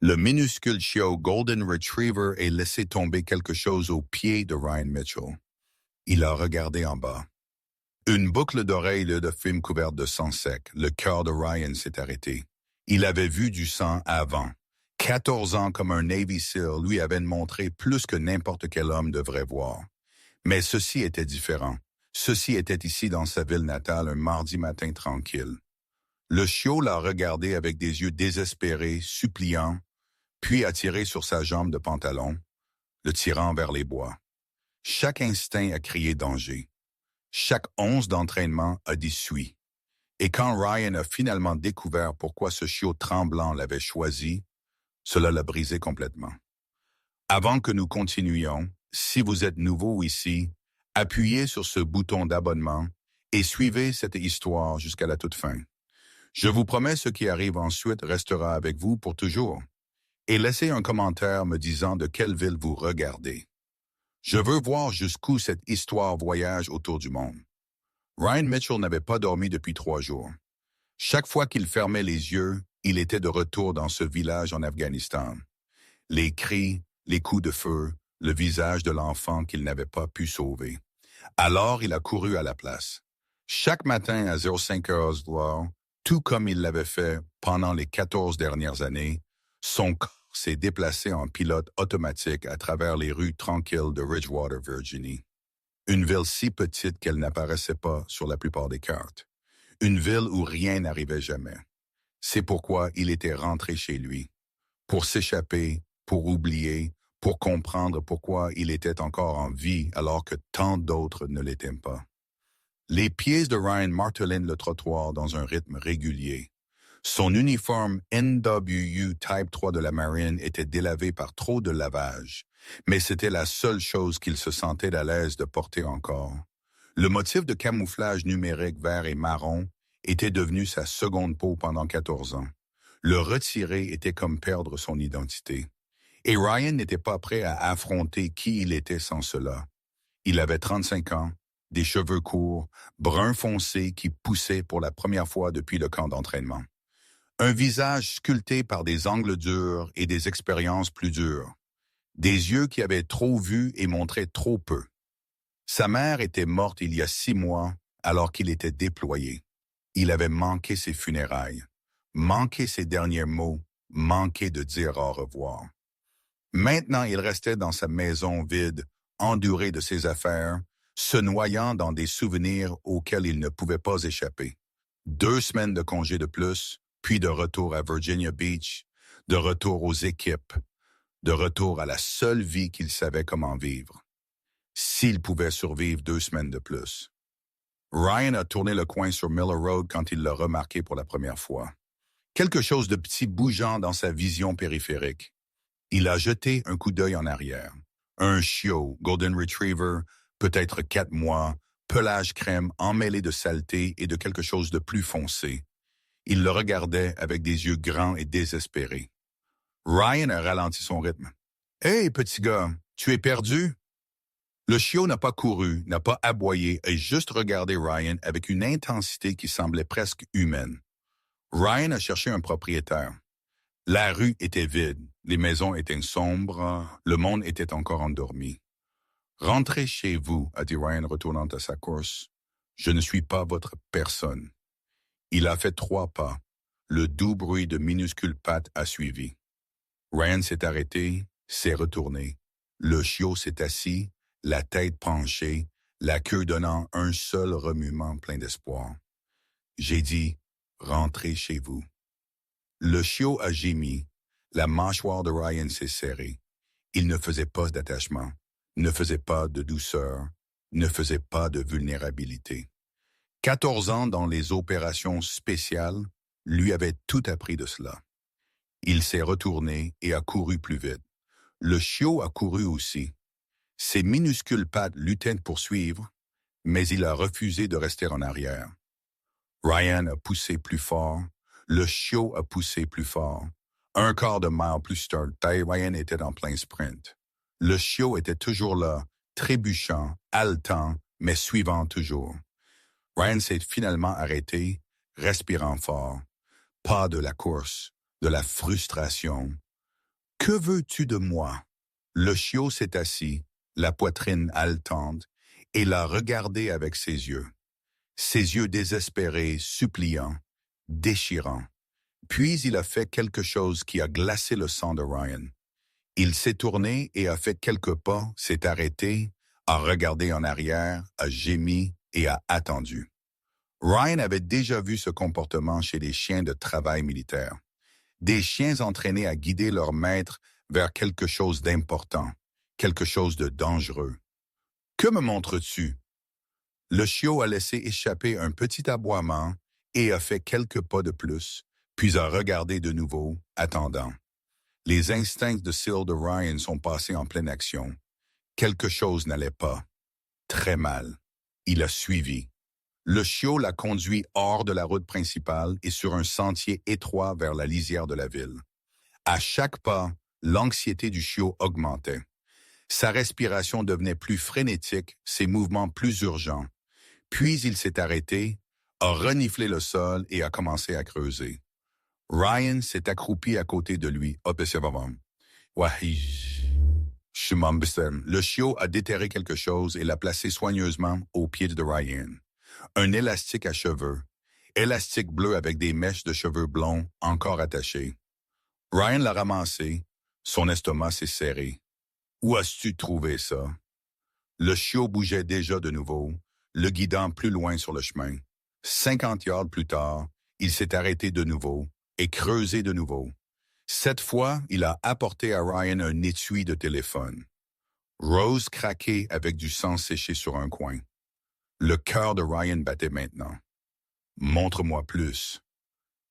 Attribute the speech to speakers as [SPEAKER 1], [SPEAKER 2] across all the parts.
[SPEAKER 1] Le minuscule chiot Golden Retriever est laissé tomber quelque chose au pied de Ryan Mitchell. Il a regardé en bas. Une boucle d'oreille de film couverte de sang sec. Le cœur de Ryan s'est arrêté. Il avait vu du sang avant. 14 ans comme un Navy SEAL lui avait montré plus que n'importe quel homme devrait voir. Mais ceci était différent. Ceci était ici dans sa ville natale un mardi matin tranquille. Le chiot l'a regardé avec des yeux désespérés, suppliants, puis a tiré sur sa jambe de pantalon, le tirant vers les bois. Chaque instinct a crié danger. Chaque once d'entraînement a dit suis. Et quand Ryan a finalement découvert pourquoi ce chiot tremblant l'avait choisi, cela l'a brisé complètement. Avant que nous continuions, si vous êtes nouveau ici, appuyez sur ce bouton d'abonnement et suivez cette histoire jusqu'à la toute fin. Je vous promets ce qui arrive ensuite restera avec vous pour toujours. Et laissez un commentaire me disant de quelle ville vous regardez. Je veux voir jusqu'où cette histoire voyage autour du monde. Ryan Mitchell n'avait pas dormi depuis 3 jours. Chaque fois qu'il fermait les yeux, il était de retour dans ce village en Afghanistan. Les cris, les coups de feu, le visage de l'enfant qu'il n'avait pas pu sauver. Alors il a couru à la place. Chaque matin à 05 heures, tout comme il l'avait fait pendant les 14 dernières années, son corps s'est déplacé en pilote automatique à travers les rues tranquilles de Ridgewater, Virginie. Une ville si petite qu'elle n'apparaissait pas sur la plupart des cartes. Une ville où rien n'arrivait jamais. C'est pourquoi il était rentré chez lui. Pour s'échapper, pour oublier, pour comprendre pourquoi il était encore en vie alors que tant d'autres ne l'étaient pas. Les pieds de Ryan martelaient le trottoir dans un rythme régulier. Son uniforme NWU Type 3 de la Marine était délavé par trop de lavage, mais c'était la seule chose qu'il se sentait à l'aise de porter encore. Le motif de camouflage numérique vert et marron était devenu sa seconde peau pendant 14 ans. Le retirer était comme perdre son identité. Et Ryan n'était pas prêt à affronter qui il était sans cela. Il avait 35 ans, des cheveux courts, brun foncé qui poussaient pour la première fois depuis le camp d'entraînement. Un visage sculpté par des angles durs et des expériences plus dures. Des yeux qui avaient trop vu et montraient trop peu. Sa mère était morte il y a 6 mois alors qu'il était déployé. Il avait manqué ses funérailles, manqué ses derniers mots, manqué de dire au revoir. Maintenant, il restait dans sa maison vide, enduré de ses affaires, se noyant dans des souvenirs auxquels il ne pouvait pas échapper. 2 semaines de congé de plus, puis de retour à Virginia Beach, de retour aux équipes, de retour à la seule vie qu'il savait comment vivre. S'il pouvait survivre 2 semaines de plus. Ryan a tourné le coin sur Miller Road quand il l'a remarqué pour la première fois. Quelque chose de petit bougeant dans sa vision périphérique. Il a jeté un coup d'œil en arrière. Un chiot, Golden Retriever, peut-être 4 mois, pelage crème emmêlé de saleté et de quelque chose de plus foncé. Il le regardait avec des yeux grands et désespérés. Ryan a ralenti son rythme. « Hey, petit gars, tu es perdu? » Le chiot n'a pas couru, n'a pas aboyé et juste regardé Ryan avec une intensité qui semblait presque humaine. Ryan a cherché un propriétaire. La rue était vide, les maisons étaient sombres, le monde était encore endormi. « Rentrez chez vous, » a dit Ryan retournant à sa course. « Je ne suis pas votre personne. » Il a fait 3 pas. Le doux bruit de minuscules pattes a suivi. Ryan s'est arrêté, s'est retourné. Le chiot s'est assis, la tête penchée, la queue donnant un seul remuement plein d'espoir. J'ai dit, rentrez chez vous. Le chiot a gémi, la mâchoire de Ryan s'est serrée. Il ne faisait pas d'attachement, ne faisait pas de douceur, ne faisait pas de vulnérabilité. 14 ans dans les opérations spéciales lui avaient tout appris de cela. Il s'est retourné et a couru plus vite. Le chiot a couru aussi. Ses minuscules pattes luttaient pour suivre, mais il a refusé de rester en arrière. Ryan a poussé plus fort, le chiot a poussé plus fort. 1/4 de mile plus tard, Ryan était en plein sprint. Le chiot était toujours là, trébuchant, haletant, mais suivant toujours. Ryan s'est finalement arrêté, respirant fort. Pas de la course, de la frustration, Que veux-tu de moi? Le chiot s'est assis, la poitrine haletante, et l'a regardé avec ses yeux désespérés, suppliants, déchirants. Puis il a fait quelque chose qui a glacé le sang de Ryan. Il s'est tourné et a fait quelques pas, s'est arrêté, a regardé en arrière, a gémi et a attendu. Ryan avait déjà vu ce comportement chez les chiens de travail militaire. Des chiens entraînés à guider leur maître vers quelque chose d'important, quelque chose de dangereux. Que me montres-tu? Le chiot a laissé échapper un petit aboiement et a fait quelques pas de plus, puis a regardé de nouveau, attendant. Les instincts de Syl de Ryan sont passés en pleine action. Quelque chose n'allait pas. Très mal. Il a suivi. Le chiot l'a conduit hors de la route principale et sur un sentier étroit vers la lisière de la ville. À chaque pas, l'anxiété du chiot augmentait. Sa respiration devenait plus frénétique, ses mouvements plus urgents. Puis il s'est arrêté, a reniflé le sol et a commencé à creuser. Ryan s'est accroupi à côté de lui, observant. Le chiot a déterré quelque chose et l'a placé soigneusement au pied de Ryan. Un élastique à cheveux, élastique bleu avec des mèches de cheveux blonds encore attachées. Ryan l'a ramassé, son estomac s'est serré. Où as-tu trouvé ça? Le chiot bougeait déjà de nouveau, le guidant plus loin sur le chemin. 50 yards plus tard, il s'est arrêté de nouveau et creusé de nouveau. Cette fois, il a apporté à Ryan un étui de téléphone. Rose craquait avec du sang séché sur un coin. Le cœur de Ryan battait maintenant. Montre-moi plus.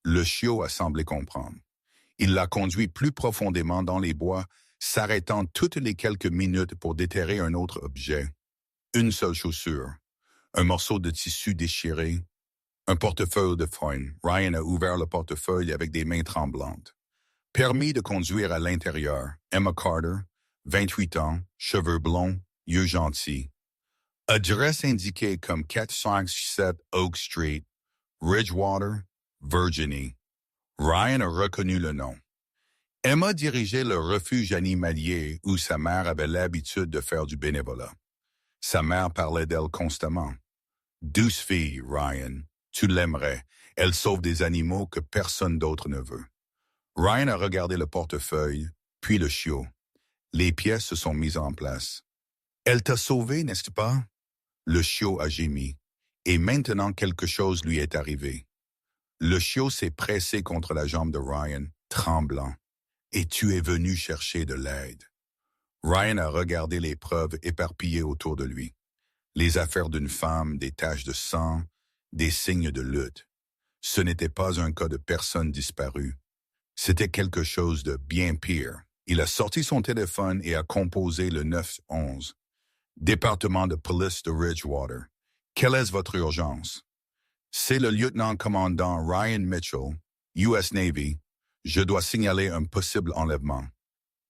[SPEAKER 1] Le chiot a semblé comprendre. Il l'a conduit plus profondément dans les bois, s'arrêtant toutes les quelques minutes pour déterrer un autre objet. Une seule chaussure, un morceau de tissu déchiré, un portefeuille de foin. Ryan a ouvert le portefeuille avec des mains tremblantes. Permis de conduire à l'intérieur. Emma Carter, 28 ans, cheveux blonds, yeux gentils. Adresse indiquée comme 457 Oak Street, Ridgewater, Virginie. Ryan a reconnu le nom. Emma dirigeait le refuge animalier où sa mère avait l'habitude de faire du bénévolat. Sa mère parlait d'elle constamment. Douce fille, Ryan, tu l'aimerais. Elle sauve des animaux que personne d'autre ne veut. Ryan a regardé le portefeuille, puis le chiot. Les pièces se sont mises en place. Elle t'a sauvé, n'est-ce pas? Le chiot a gémi. Et maintenant quelque chose lui est arrivé. Le chiot s'est pressé contre la jambe de Ryan, tremblant. Et tu es venu chercher de l'aide. Ryan a regardé les preuves éparpillées autour de lui. Les affaires d'une femme, des taches de sang, des signes de lutte. Ce n'était pas un cas de personne disparue. C'était quelque chose de bien pire. Il a sorti son téléphone et a composé le 911. Département de police de Ridgewater. Quelle est votre urgence? C'est le lieutenant-commandant Ryan Mitchell, US Navy. Je dois signaler un possible enlèvement.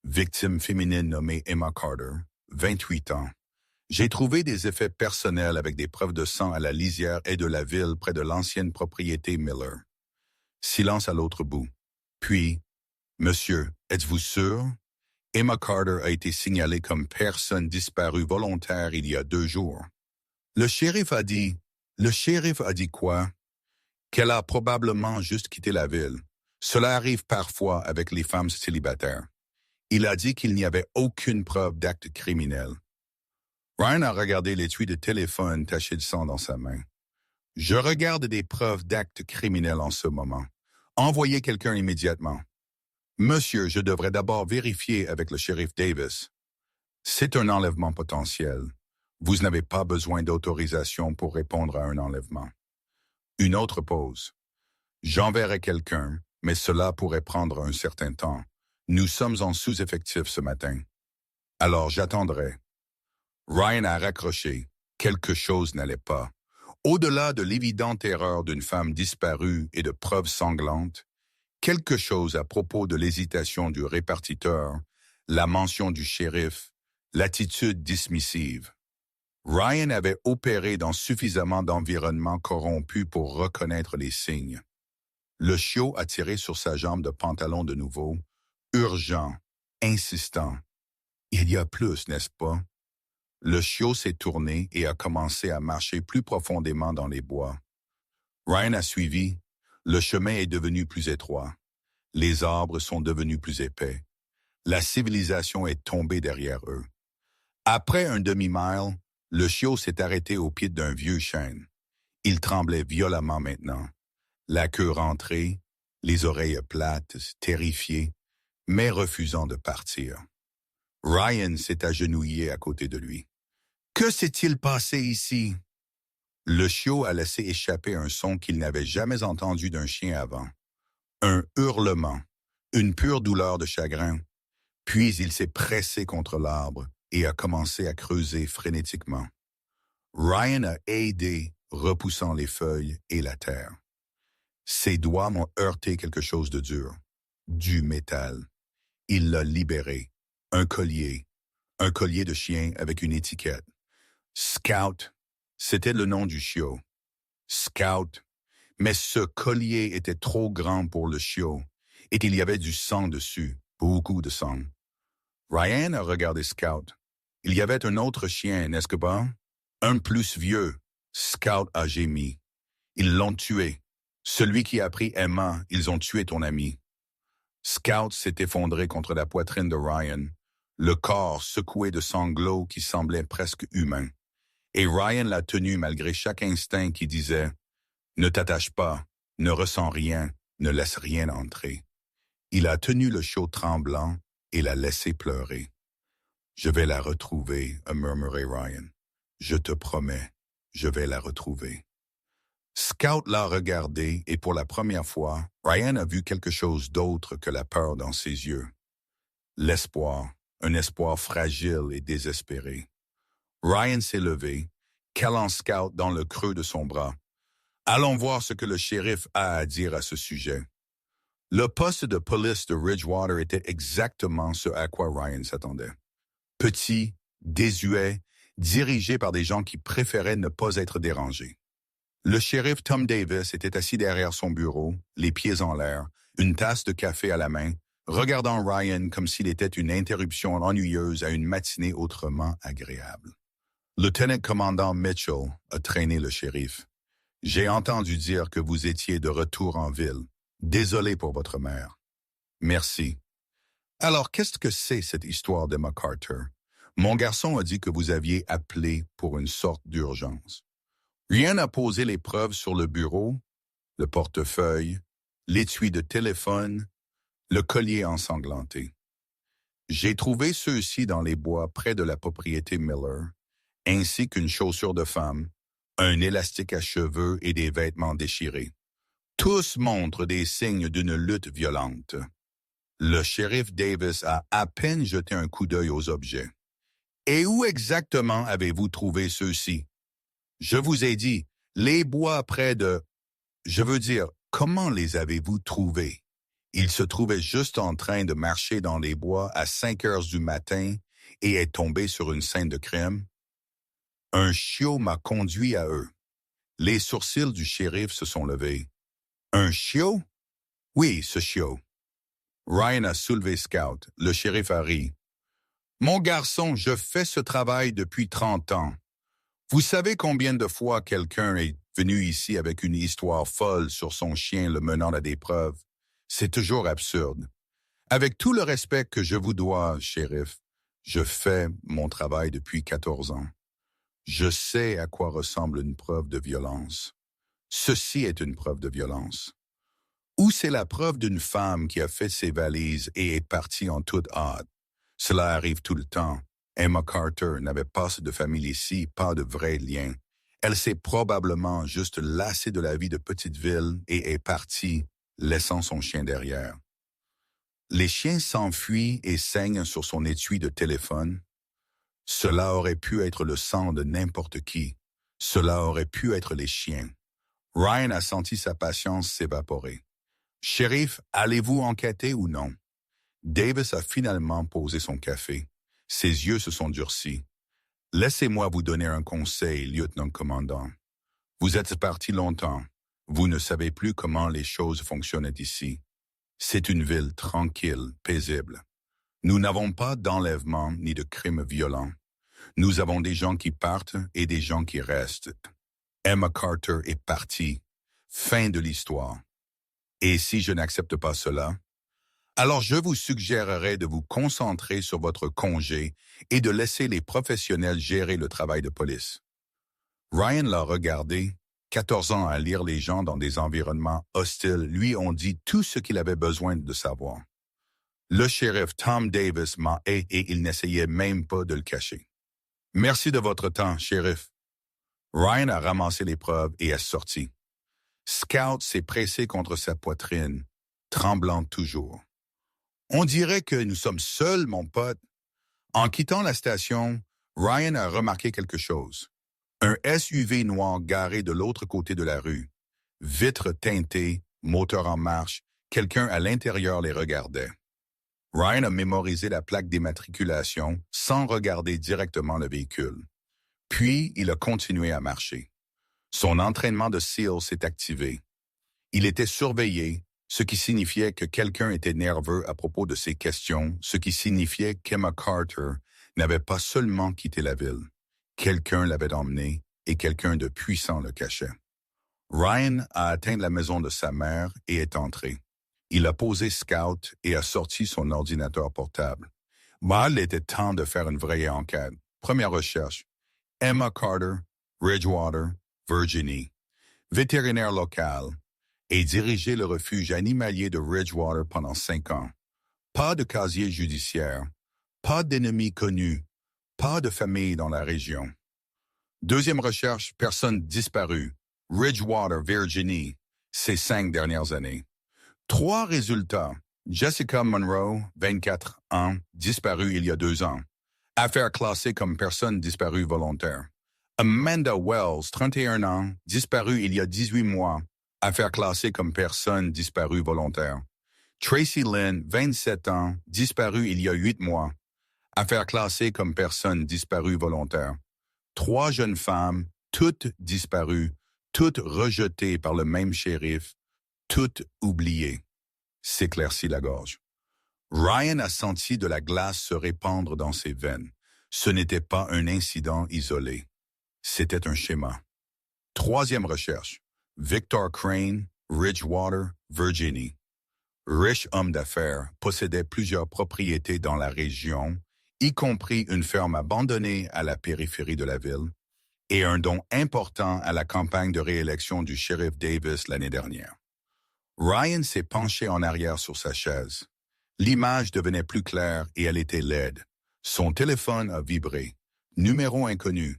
[SPEAKER 1] Victime féminine nommée Emma Carter, 28 ans. J'ai trouvé des effets personnels avec des preuves de sang à la lisière et de la ville près de l'ancienne propriété Miller. Silence à l'autre bout. Puis, monsieur, êtes-vous sûr? Emma Carter a été signalée comme personne disparue volontaire il y a 2 jours. Le shérif a dit quoi? Qu'elle a probablement juste quitté la ville. Cela arrive parfois avec les femmes célibataires. Il a dit qu'il n'y avait aucune preuve d'acte criminel. Ryan a regardé l'étui de téléphone taché de sang dans sa main. Je regarde des preuves d'acte criminel en ce moment. Envoyez quelqu'un immédiatement. Monsieur, je devrais d'abord vérifier avec le shérif Davis. C'est un enlèvement potentiel. Vous n'avez pas besoin d'autorisation pour répondre à un enlèvement. Une autre pause. J'enverrai quelqu'un, mais cela pourrait prendre un certain temps. Nous sommes en sous-effectif ce matin. Alors j'attendrai. Ryan a raccroché. Quelque chose n'allait pas. Au-delà de l'évidente erreur d'une femme disparue et de preuves sanglantes, quelque chose à propos de l'hésitation du répartiteur, la mention du shérif, l'attitude dismissive. Ryan avait opéré dans suffisamment d'environnements corrompus pour reconnaître les signes. Le chiot a tiré sur sa jambe de pantalon de nouveau, urgent, insistant. Il y a plus, n'est-ce pas? Le chiot s'est tourné et a commencé à marcher plus profondément dans les bois. Ryan a suivi. Le chemin est devenu plus étroit. Les arbres sont devenus plus épais. La civilisation est tombée derrière eux. Après un demi-mile, le chiot s'est arrêté au pied d'un vieux chêne. Il tremblait violemment maintenant. La queue rentrée, les oreilles plates, terrifié, mais refusant de partir. Ryan s'est agenouillé à côté de lui. « Que s'est-il passé ici? » Le chiot a laissé échapper un son qu'il n'avait jamais entendu d'un chien avant. Un hurlement, une pure douleur de chagrin. Puis il s'est pressé contre l'arbre et a commencé à creuser frénétiquement. Ryan a aidé, repoussant les feuilles et la terre. Ses doigts m'ont heurté quelque chose de dur, du métal. Il l'a libéré. Un collier de chien avec une étiquette. Scout, c'était le nom du chiot. Scout, mais ce collier était trop grand pour le chiot et il y avait du sang dessus, beaucoup de sang. Ryan a regardé Scout. Il y avait un autre chien, n'est-ce pas? Un plus vieux. Scout a gémi. Ils l'ont tué. Celui qui a pris Emma, ils ont tué ton ami. Scout s'est effondré contre la poitrine de Ryan, le corps secoué de sanglots qui semblaient presque humains. Et Ryan l'a tenu malgré chaque instinct qui disait « Ne t'attache pas, ne ressens rien, ne laisse rien entrer. » Il a tenu le chiot tremblant et l'a laissé pleurer. « Je vais la retrouver, » a murmuré Ryan. « Je te promets, je vais la retrouver. » Scout l'a regardé et pour la première fois, Ryan a vu quelque chose d'autre que la peur dans ses yeux. L'espoir, un espoir fragile et désespéré. Ryan s'est levé, calant Scout dans le creux de son bras. « Allons voir ce que le shérif a à dire à ce sujet. » Le poste de police de Ridgewater était exactement ce à quoi Ryan s'attendait. Petit, désuet, dirigé par des gens qui préféraient ne pas être dérangés. Le shérif Tom Davis était assis derrière son bureau, les pieds en l'air, une tasse de café à la main, regardant Ryan comme s'il était une interruption ennuyeuse à une matinée autrement agréable. Lieutenant-commandant Mitchell a traîné le shérif. « J'ai entendu dire que vous étiez de retour en ville. Désolé pour votre mère. »« Merci. » »« Alors, qu'est-ce que c'est cette histoire de McCarter? Mon garçon a dit que vous aviez appelé pour une sorte d'urgence. » Rien n'a posé les preuves sur le bureau, le portefeuille, l'étui de téléphone, le collier ensanglanté. J'ai trouvé ceux-ci dans les bois près de la propriété Miller, ainsi qu'une chaussure de femme, un élastique à cheveux et des vêtements déchirés. Tous montrent des signes d'une lutte violente. Le shérif Davis a à peine jeté un coup d'œil aux objets. « Et où exactement avez-vous trouvé ceux-ci? » « Je vous ai dit, les bois près de... Je veux dire, comment les avez-vous trouvés? » Il se trouvait juste en train de marcher dans les bois à 5 heures du matin et est tombé sur une scène de crime. Un chiot m'a conduit à eux. Les sourcils du shérif se sont levés. « Un chiot? »« Oui, ce chiot. » Ryan a soulevé Scout. Le shérif a ri. « Mon garçon, je fais ce travail depuis 30 ans. Vous savez combien de fois quelqu'un est venu ici avec une histoire folle sur son chien le menant à des preuves? C'est toujours absurde. Avec tout le respect que je vous dois, shérif, je fais mon travail depuis 14 ans. Je sais à quoi ressemble une preuve de violence. Ceci est une preuve de violence. Ou c'est la preuve d'une femme qui a fait ses valises et est partie en toute hâte. Cela arrive tout le temps. Emma Carter n'avait pas de famille ici, pas de vrai lien. Elle s'est probablement juste lassée de la vie de petite ville et est partie, laissant son chien derrière. Les chiens s'enfuient et saignent sur son étui de téléphone. Cela aurait pu être le sang de n'importe qui. Cela aurait pu être les chiens. Ryan a senti sa patience s'évaporer. « Shérif, allez-vous enquêter ou non? » Davis a finalement posé son café. Ses yeux se sont durcis. « Laissez-moi vous donner un conseil, lieutenant-commandant. Vous êtes parti longtemps. Vous ne savez plus comment les choses fonctionnent ici. C'est une ville tranquille, paisible. Nous n'avons pas d'enlèvement ni de crimes violents. Nous avons des gens qui partent et des gens qui restent. Emma Carter est partie. Fin de l'histoire. Et si je n'accepte pas cela, alors je vous suggérerais de vous concentrer sur votre congé et de laisser les professionnels gérer le travail de police. Ryan l'a regardé. 14 ans à lire les gens dans des environnements hostiles lui ont dit tout ce qu'il avait besoin de savoir. Le shérif Tom Davis m'a et il n'essayait même pas de le cacher. Merci de votre temps, shérif. Ryan a ramassé les preuves et est sorti. Scout s'est pressé contre sa poitrine, tremblant toujours. On dirait que nous sommes seuls, mon pote. En quittant la station, Ryan a remarqué quelque chose. Un SUV noir garé de l'autre côté de la rue. Vitres teintées, moteur en marche, quelqu'un à l'intérieur les regardait. Ryan a mémorisé la plaque d'immatriculation sans regarder directement le véhicule. Puis, il a continué à marcher. Son entraînement de SEAL s'est activé. Il était surveillé, ce qui signifiait que quelqu'un était nerveux à propos de ses questions, ce qui signifiait qu'Emma Carter n'avait pas seulement quitté la ville. Quelqu'un l'avait emmené et quelqu'un de puissant le cachait. Ryan a atteint la maison de sa mère et est entré. Il a posé Scout et a sorti son ordinateur portable. Il était temps de faire une vraie enquête. Première recherche. Emma Carter, Bridgewater, Virginie. Vétérinaire local. Et dirigeait le refuge animalier de Bridgewater pendant 5 ans. Pas de casier judiciaire. Pas d'ennemis connus. Pas de famille dans la région. Deuxième recherche, personne disparue. Bridgewater, Virginie, ces 5 dernières années. 3 résultats. Jessica Monroe, 24 ans, disparue il y a 2 ans. Affaire classée comme personne disparue volontaire. Amanda Wells, 31 ans, disparue il y a 18 mois. Affaire classée comme personne disparue volontaire. Tracy Lynn, 27 ans, disparue il y a 8 mois. Affaire classée comme personne disparue volontaire. 3 jeunes femmes, toutes disparues, toutes rejetées par le même shérif, toutes oubliées. S'éclaircit la gorge. Ryan a senti de la glace se répandre dans ses veines. Ce n'était pas un incident isolé. C'était un schéma. Troisième recherche. Victor Crane, Bridgewater, Virginie. Riche homme d'affaires, possédait plusieurs propriétés dans la région, y compris une ferme abandonnée à la périphérie de la ville, et un don important à la campagne de réélection du shérif Davis l'année dernière. Ryan s'est penché en arrière sur sa chaise. L'image devenait plus claire et elle était laide. Son téléphone a vibré. Numéro inconnu.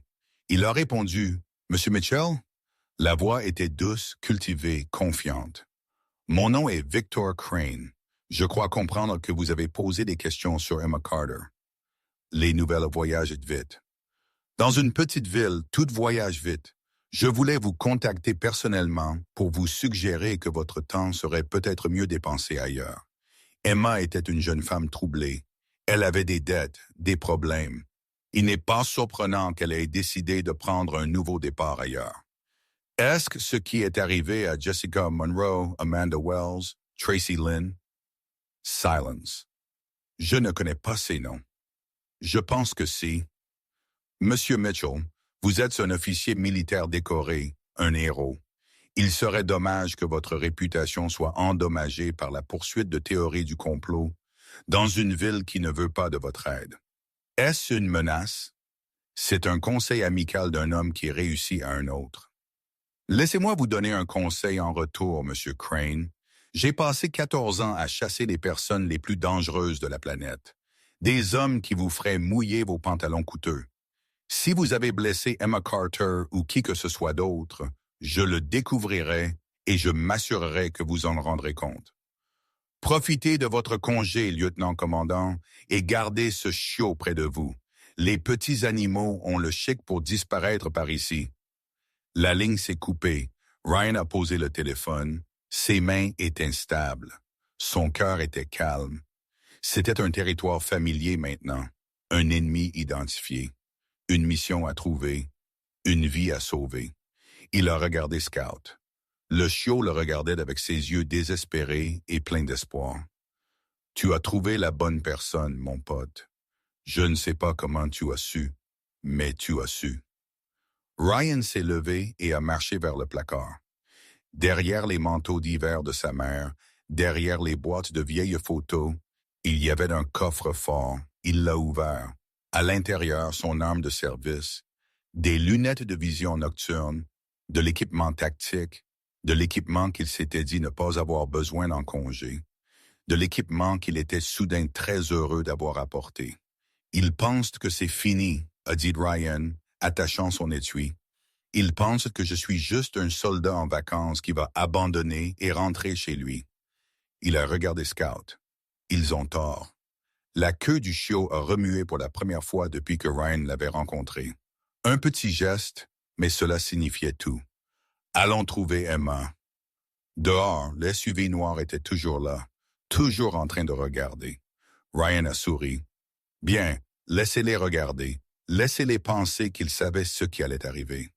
[SPEAKER 1] Il a répondu « Monsieur Mitchell ?» La voix était douce, cultivée, confiante. « Mon nom est Victor Crane. Je crois comprendre que vous avez posé des questions sur Emma Carter. » Les nouvelles voyagent vite. Dans une petite ville, tout voyage vite. Je voulais vous contacter personnellement pour vous suggérer que votre temps serait peut-être mieux dépensé ailleurs. Emma était une jeune femme troublée. Elle avait des dettes, des problèmes. Il n'est pas surprenant qu'elle ait décidé de prendre un nouveau départ ailleurs. Est-ce que ce qui est arrivé à Jessica Monroe, Amanda Wells, Tracy Lynn? Silence. Je ne connais pas ces noms. Je pense que si. Monsieur Mitchell, vous êtes un officier militaire décoré, un héros. Il serait dommage que votre réputation soit endommagée par la poursuite de théories du complot dans une ville qui ne veut pas de votre aide. Est-ce une menace? C'est un conseil amical d'un homme qui réussit à un autre. Laissez-moi vous donner un conseil en retour, Monsieur Crane. J'ai passé 14 ans à chasser les personnes les plus dangereuses de la planète. Des hommes qui vous feraient mouiller vos pantalons coûteux. Si vous avez blessé Emma Carter ou qui que ce soit d'autre, je le découvrirai et je m'assurerai que vous en rendrez compte. Profitez de votre congé, lieutenant-commandant, et gardez ce chiot près de vous. Les petits animaux ont le chic pour disparaître par ici. La ligne s'est coupée. Ryan a posé le téléphone. Ses mains étaient instables. Son cœur était calme. C'était un territoire familier maintenant, un ennemi identifié. Une mission à trouver, une vie à sauver. Il a regardé Scout. Le chiot le regardait avec ses yeux désespérés et pleins d'espoir. Tu as trouvé la bonne personne, mon pote. Je ne sais pas comment tu as su, mais tu as su. Ryan s'est levé et a marché vers le placard. Derrière les manteaux d'hiver de sa mère, derrière les boîtes de vieilles photos, il y avait un coffre-fort. Il l'a ouvert. À l'intérieur, son arme de service, des lunettes de vision nocturne, de l'équipement tactique, de l'équipement qu'il s'était dit ne pas avoir besoin en congé, de l'équipement qu'il était soudain très heureux d'avoir apporté. Il pense que c'est fini, a dit Ryan, attachant son étui. Il pense que je suis juste un soldat en vacances qui va abandonner et rentrer chez lui. Il a regardé Scout. Ils ont tort. La queue du chiot a remué pour la première fois depuis que Ryan l'avait rencontré. Un petit geste, mais cela signifiait tout. Allons trouver Emma. Dehors, l'SUV noir était toujours là, toujours en train de regarder. Ryan a souri. Bien, laissez-les regarder. Laissez-les penser qu'ils savaient ce qui allait arriver.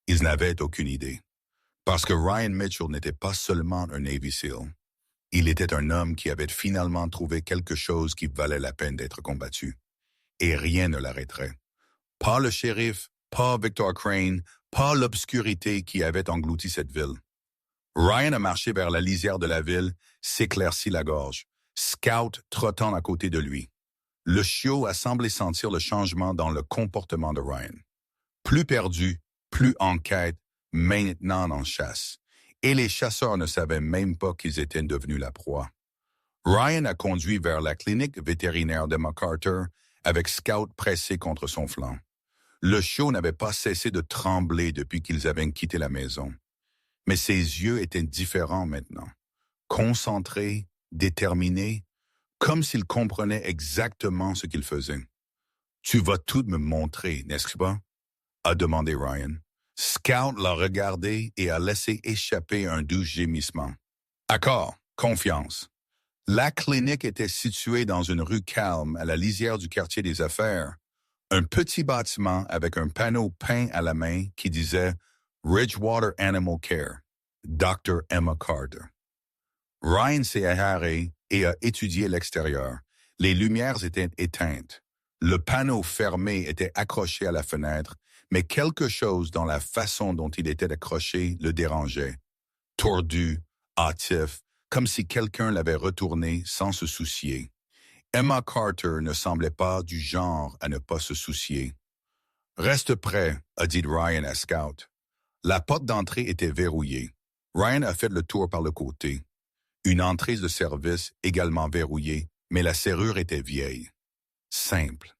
[SPEAKER 1] Ils n'avaient aucune idée. Parce que Ryan Mitchell n'était pas seulement un Navy SEAL. Il était un homme qui avait finalement trouvé quelque chose qui valait la peine d'être combattu. Et rien ne l'arrêterait. Pas le shérif, pas Victor Crane, pas l'obscurité qui avait englouti cette ville. Ryan a marché vers la lisière de la ville, s'éclaircit la gorge. Scout trottant à côté de lui. Le chiot a semblé sentir le changement dans le comportement de Ryan. Plus perdu, plus en quête, maintenant en chasse. Et les chasseurs ne savaient même pas qu'ils étaient devenus la proie. Ryan a conduit vers la clinique vétérinaire de MacArthur avec Scout pressé contre son flanc. Le chiot n'avait pas cessé de trembler depuis qu'ils avaient quitté la maison. Mais ses yeux étaient différents maintenant. Concentrés, déterminés, comme s'il comprenait exactement ce qu'il faisait. « Tu vas tout me montrer, n'est-ce pas? » a demandé Ryan. Scout l'a regardé et a laissé échapper un doux gémissement. « Accord, confiance. » La clinique était située dans une rue calme à la lisière du quartier des affaires. Un petit bâtiment avec un panneau peint à la main qui disait « Ridgewater Animal Care, Dr. Emma Carter ». Ryan s'est arrêté et a étudié l'extérieur. Les lumières étaient éteintes. Le panneau fermé était accroché à la fenêtre, mais quelque chose dans la façon dont il était accroché le dérangeait. Tordu, hâtif, comme si quelqu'un l'avait retourné sans se soucier. Emma Carter ne semblait pas du genre à ne pas se soucier. « Reste prêt », a dit Ryan à Scout. La porte d'entrée était verrouillée. Ryan a fait le tour par le côté. Une entrée de service également verrouillée, mais la serrure était vieille. Simple.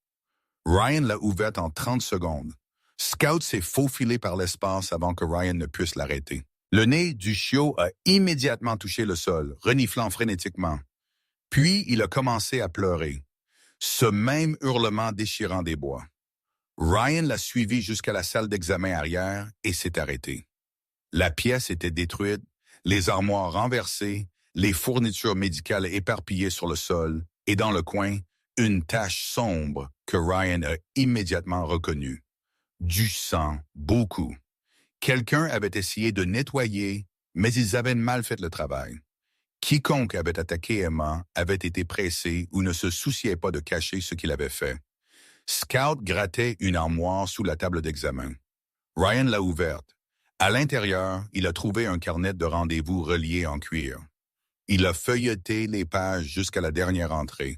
[SPEAKER 1] Ryan l'a ouverte en 30 secondes. Scout s'est faufilé par l'espace avant que Ryan ne puisse l'arrêter. Le nez du chiot a immédiatement touché le sol, reniflant frénétiquement. Puis il a commencé à pleurer. Ce même hurlement déchirant des bois. Ryan l'a suivi jusqu'à la salle d'examen arrière et s'est arrêté. La pièce était détruite, les armoires renversées, les fournitures médicales éparpillées sur le sol, et dans le coin, une tache sombre que Ryan a immédiatement reconnue. Du sang, beaucoup. Quelqu'un avait essayé de nettoyer, mais ils avaient mal fait le travail. Quiconque avait attaqué Emma avait été pressé ou ne se souciait pas de cacher ce qu'il avait fait. Scout grattait une armoire sous la table d'examen. Ryan l'a ouverte. À l'intérieur, il a trouvé un carnet de rendez-vous relié en cuir. Il a feuilleté les pages jusqu'à la dernière entrée.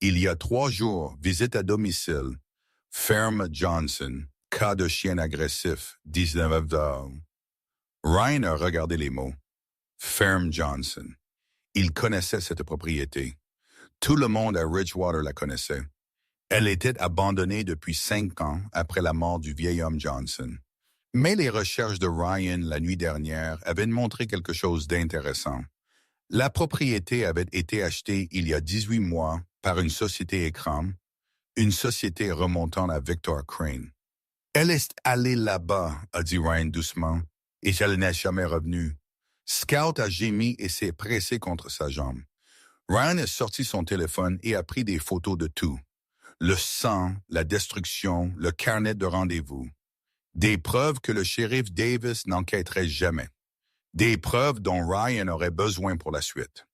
[SPEAKER 1] Il y a 3 jours, visite à domicile. Ferme Johnson, cas de chien agressif, 19 heures. Ryan a regardé les mots. Ferme Johnson. Il connaissait cette propriété. Tout le monde à Ridgewater la connaissait. Elle était abandonnée depuis 5 ans après la mort du vieil homme Johnson. Mais les recherches de Ryan la nuit dernière avaient montré quelque chose d'intéressant. La propriété avait été achetée il y a 18 mois par une société écran, une société remontant à Victor Crane. Elle est allée là-bas, a dit Ryan doucement, et elle n'est jamais revenue. Scout a gémi et s'est pressé contre sa jambe. Ryan a sorti son téléphone et a pris des photos de tout. Le sang, la destruction, le carnet de rendez-vous. Des preuves que le shérif Davis n'enquêterait jamais. Des preuves dont Ryan aurait besoin pour la suite.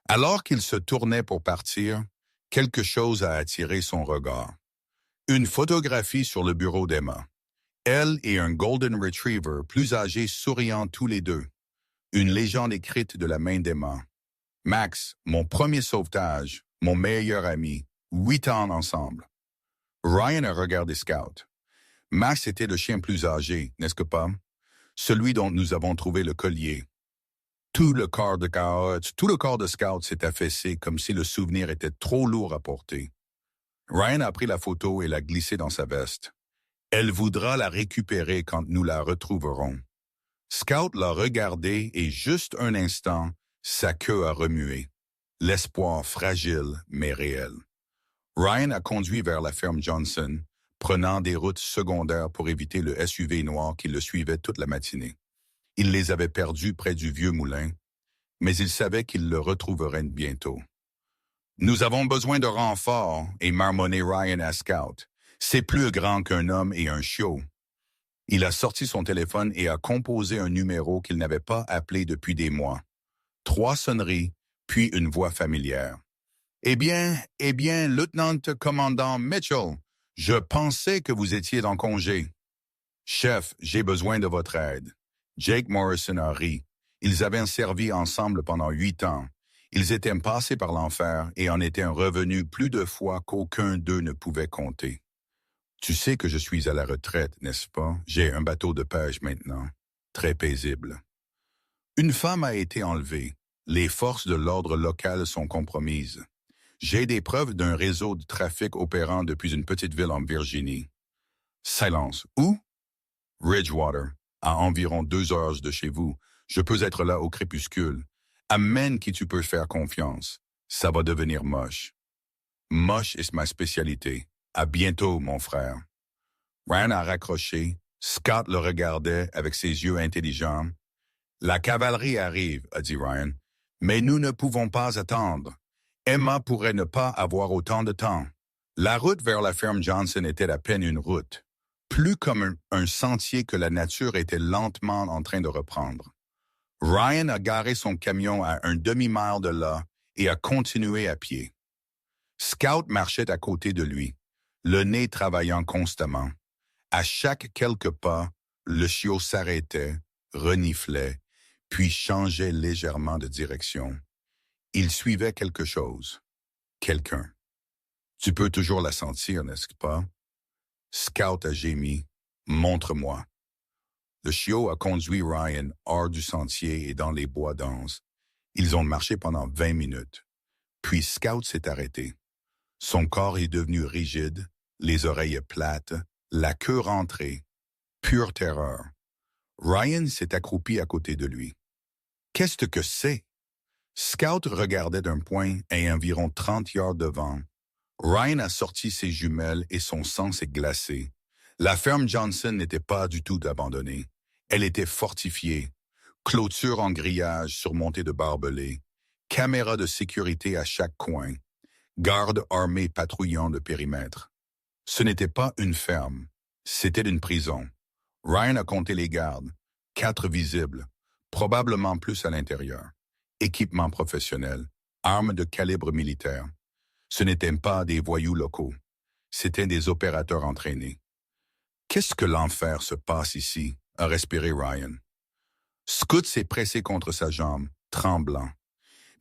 [SPEAKER 1] Alors qu'il se tournait pour partir, quelque chose a attiré son regard. Une photographie sur le bureau d'Emma. Elle et un Golden Retriever plus âgé souriant tous les deux. Une légende écrite de la main d'Emma. Max, mon premier sauvetage, mon meilleur ami, 8 ans ensemble. Ryan a regardé Scout. Max était le chien plus âgé, n'est-ce que pas? Celui dont nous avons trouvé le collier. Tout le corps de Scout s'est affaissé comme si le souvenir était trop lourd à porter. Ryan a pris la photo et l'a glissée dans sa veste. Elle voudra la récupérer quand nous la retrouverons. Scout l'a regardé et juste un instant, sa queue a remué. L'espoir fragile mais réel. Ryan a conduit vers la ferme Johnson, prenant des routes secondaires pour éviter le SUV noir qui le suivait toute la matinée. Il les avait perdus près du vieux moulin, mais il savait qu'il le retrouverait bientôt. « Nous avons besoin de renforts » et marmonnait Ryan à Scout. « C'est plus grand qu'un homme et un chiot. » Il a sorti son téléphone et a composé un numéro qu'il n'avait pas appelé depuis des mois. 3 sonneries, puis une voix familière. « Eh bien, lieutenant-commandant Mitchell, je pensais que vous étiez en congé. »« Chef, j'ai besoin de votre aide. » Jake Morrison a ri. Ils avaient servi ensemble pendant 8 ans. Ils étaient passés par l'enfer et en étaient revenus plus de fois qu'aucun d'eux ne pouvait compter. « Tu sais que je suis à la retraite, n'est-ce pas? J'ai un bateau de pêche maintenant. Très paisible. » Une femme a été enlevée. Les forces de l'ordre local sont compromises. J'ai des preuves d'un réseau de trafic opérant depuis une petite ville en Virginie. Silence. Où? Ridgewater, à environ 2 heures de chez vous. Je peux être là au crépuscule. Amène qui tu peux faire confiance. Ça va devenir moche. Moche est ma spécialité. À bientôt, mon frère. Ryan a raccroché. Scott le regardait avec ses yeux intelligents. La cavalerie arrive, a dit Ryan. Mais nous ne pouvons pas attendre. Emma pourrait ne pas avoir autant de temps. La route vers la ferme Johnson était à peine une route, plus comme un sentier que la nature était lentement en train de reprendre. Ryan a garé son camion à un demi-mile de là et a continué à pied. Scout marchait à côté de lui, le nez travaillant constamment. À chaque quelques pas, le chiot s'arrêtait, reniflait, puis changeait légèrement de direction. Il suivait quelque chose. Quelqu'un. Tu peux toujours la sentir, n'est-ce pas? Scout a gémi. Montre-moi. Le chiot a conduit Ryan hors du sentier et dans les bois denses. Ils ont marché pendant 20 minutes. Puis Scout s'est arrêté. Son corps est devenu rigide, les oreilles plates, la queue rentrée. Pure terreur. Ryan s'est accroupi à côté de lui. Qu'est-ce que c'est? Scout regardait d'un point à environ 30 yards devant. Ryan a sorti ses jumelles et son sang s'est glacé. La ferme Johnson n'était pas du tout abandonnée. Elle était fortifiée. Clôture en grillage surmontée de barbelés. Caméras de sécurité à chaque coin. Gardes armés patrouillant le périmètre. Ce n'était pas une ferme. C'était une prison. Ryan a compté les gardes. 4 visibles. Probablement plus à l'intérieur. Équipement professionnel. Armes de calibre militaire. Ce n'étaient pas des voyous locaux. C'étaient des opérateurs entraînés. Qu'est-ce que l'enfer se passe ici? A respiré Ryan. Scout s'est pressé contre sa jambe, tremblant.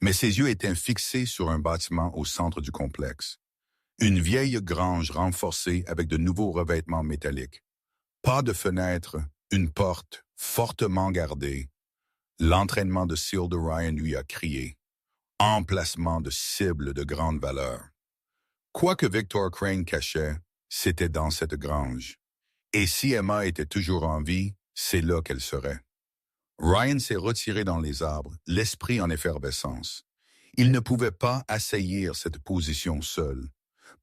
[SPEAKER 1] Mais ses yeux étaient fixés sur un bâtiment au centre du complexe. Une vieille grange renforcée avec de nouveaux revêtements métalliques. Pas de fenêtre, une porte fortement gardée. L'entraînement de SEAL de Ryan lui a crié. Emplacement de cible de grande valeur. Quoi que Victor Crane cachait, c'était dans cette grange. Et si Emma était toujours en vie, c'est là qu'elle serait. Ryan s'est retiré dans les arbres, l'esprit en effervescence. Il ne pouvait pas assaillir cette position seul,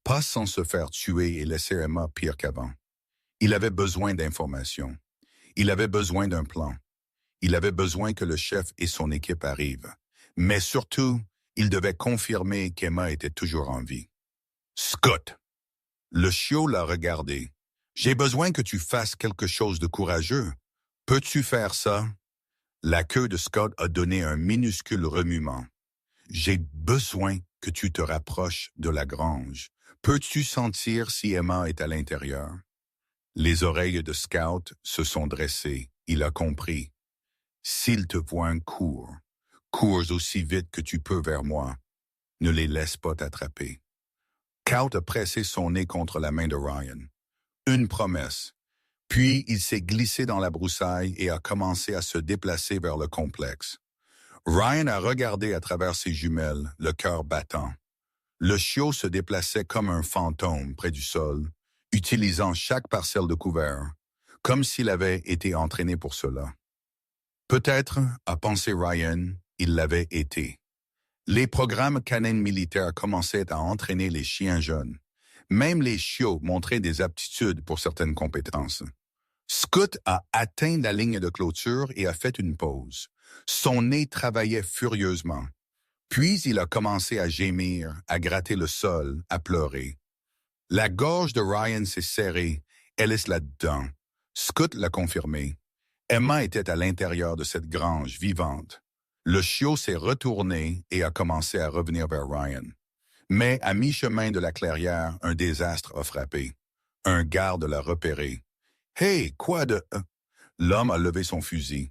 [SPEAKER 1] pas sans se faire tuer et laisser Emma pire qu'avant. Il avait besoin d'informations. Il avait besoin d'un plan. Il avait besoin que le chef et son équipe arrivent. Mais surtout, il devait confirmer qu'Emma était toujours en vie. « Scott! » Le chiot l'a regardé. « J'ai besoin que tu fasses quelque chose de courageux. Peux-tu faire ça? » La queue de Scott a donné un minuscule remuement. J'ai besoin que tu te rapproches de la grange. Peux-tu sentir si Emma est à l'intérieur? Les oreilles de Scout se sont dressées. Il a compris. S'ils te voient, cours. Cours aussi vite que tu peux vers moi. Ne les laisse pas t'attraper. Scout a pressé son nez contre la main de Ryan. Une promesse. Puis il s'est glissé dans la broussaille et a commencé à se déplacer vers le complexe. Ryan a regardé à travers ses jumelles, le cœur battant. Le chiot se déplaçait comme un fantôme près du sol, utilisant chaque parcelle de couvert, comme s'il avait été entraîné pour cela. Peut-être, a pensé Ryan, il l'avait été. Les programmes canins militaires commençaient à entraîner les chiens jeunes. Même les chiots montraient des aptitudes pour certaines compétences. Scout a atteint la ligne de clôture et a fait une pause. Son nez travaillait furieusement. Puis il a commencé à gémir, à gratter le sol, à pleurer. La gorge de Ryan s'est serrée. Elle est là-dedans. Scout l'a confirmé. Emma était à l'intérieur de cette grange vivante. Le chiot s'est retourné et a commencé à revenir vers Ryan. Mais à mi-chemin de la clairière, un désastre a frappé. Un garde l'a repéré. « Hey, quoi de... » L'homme a levé son fusil.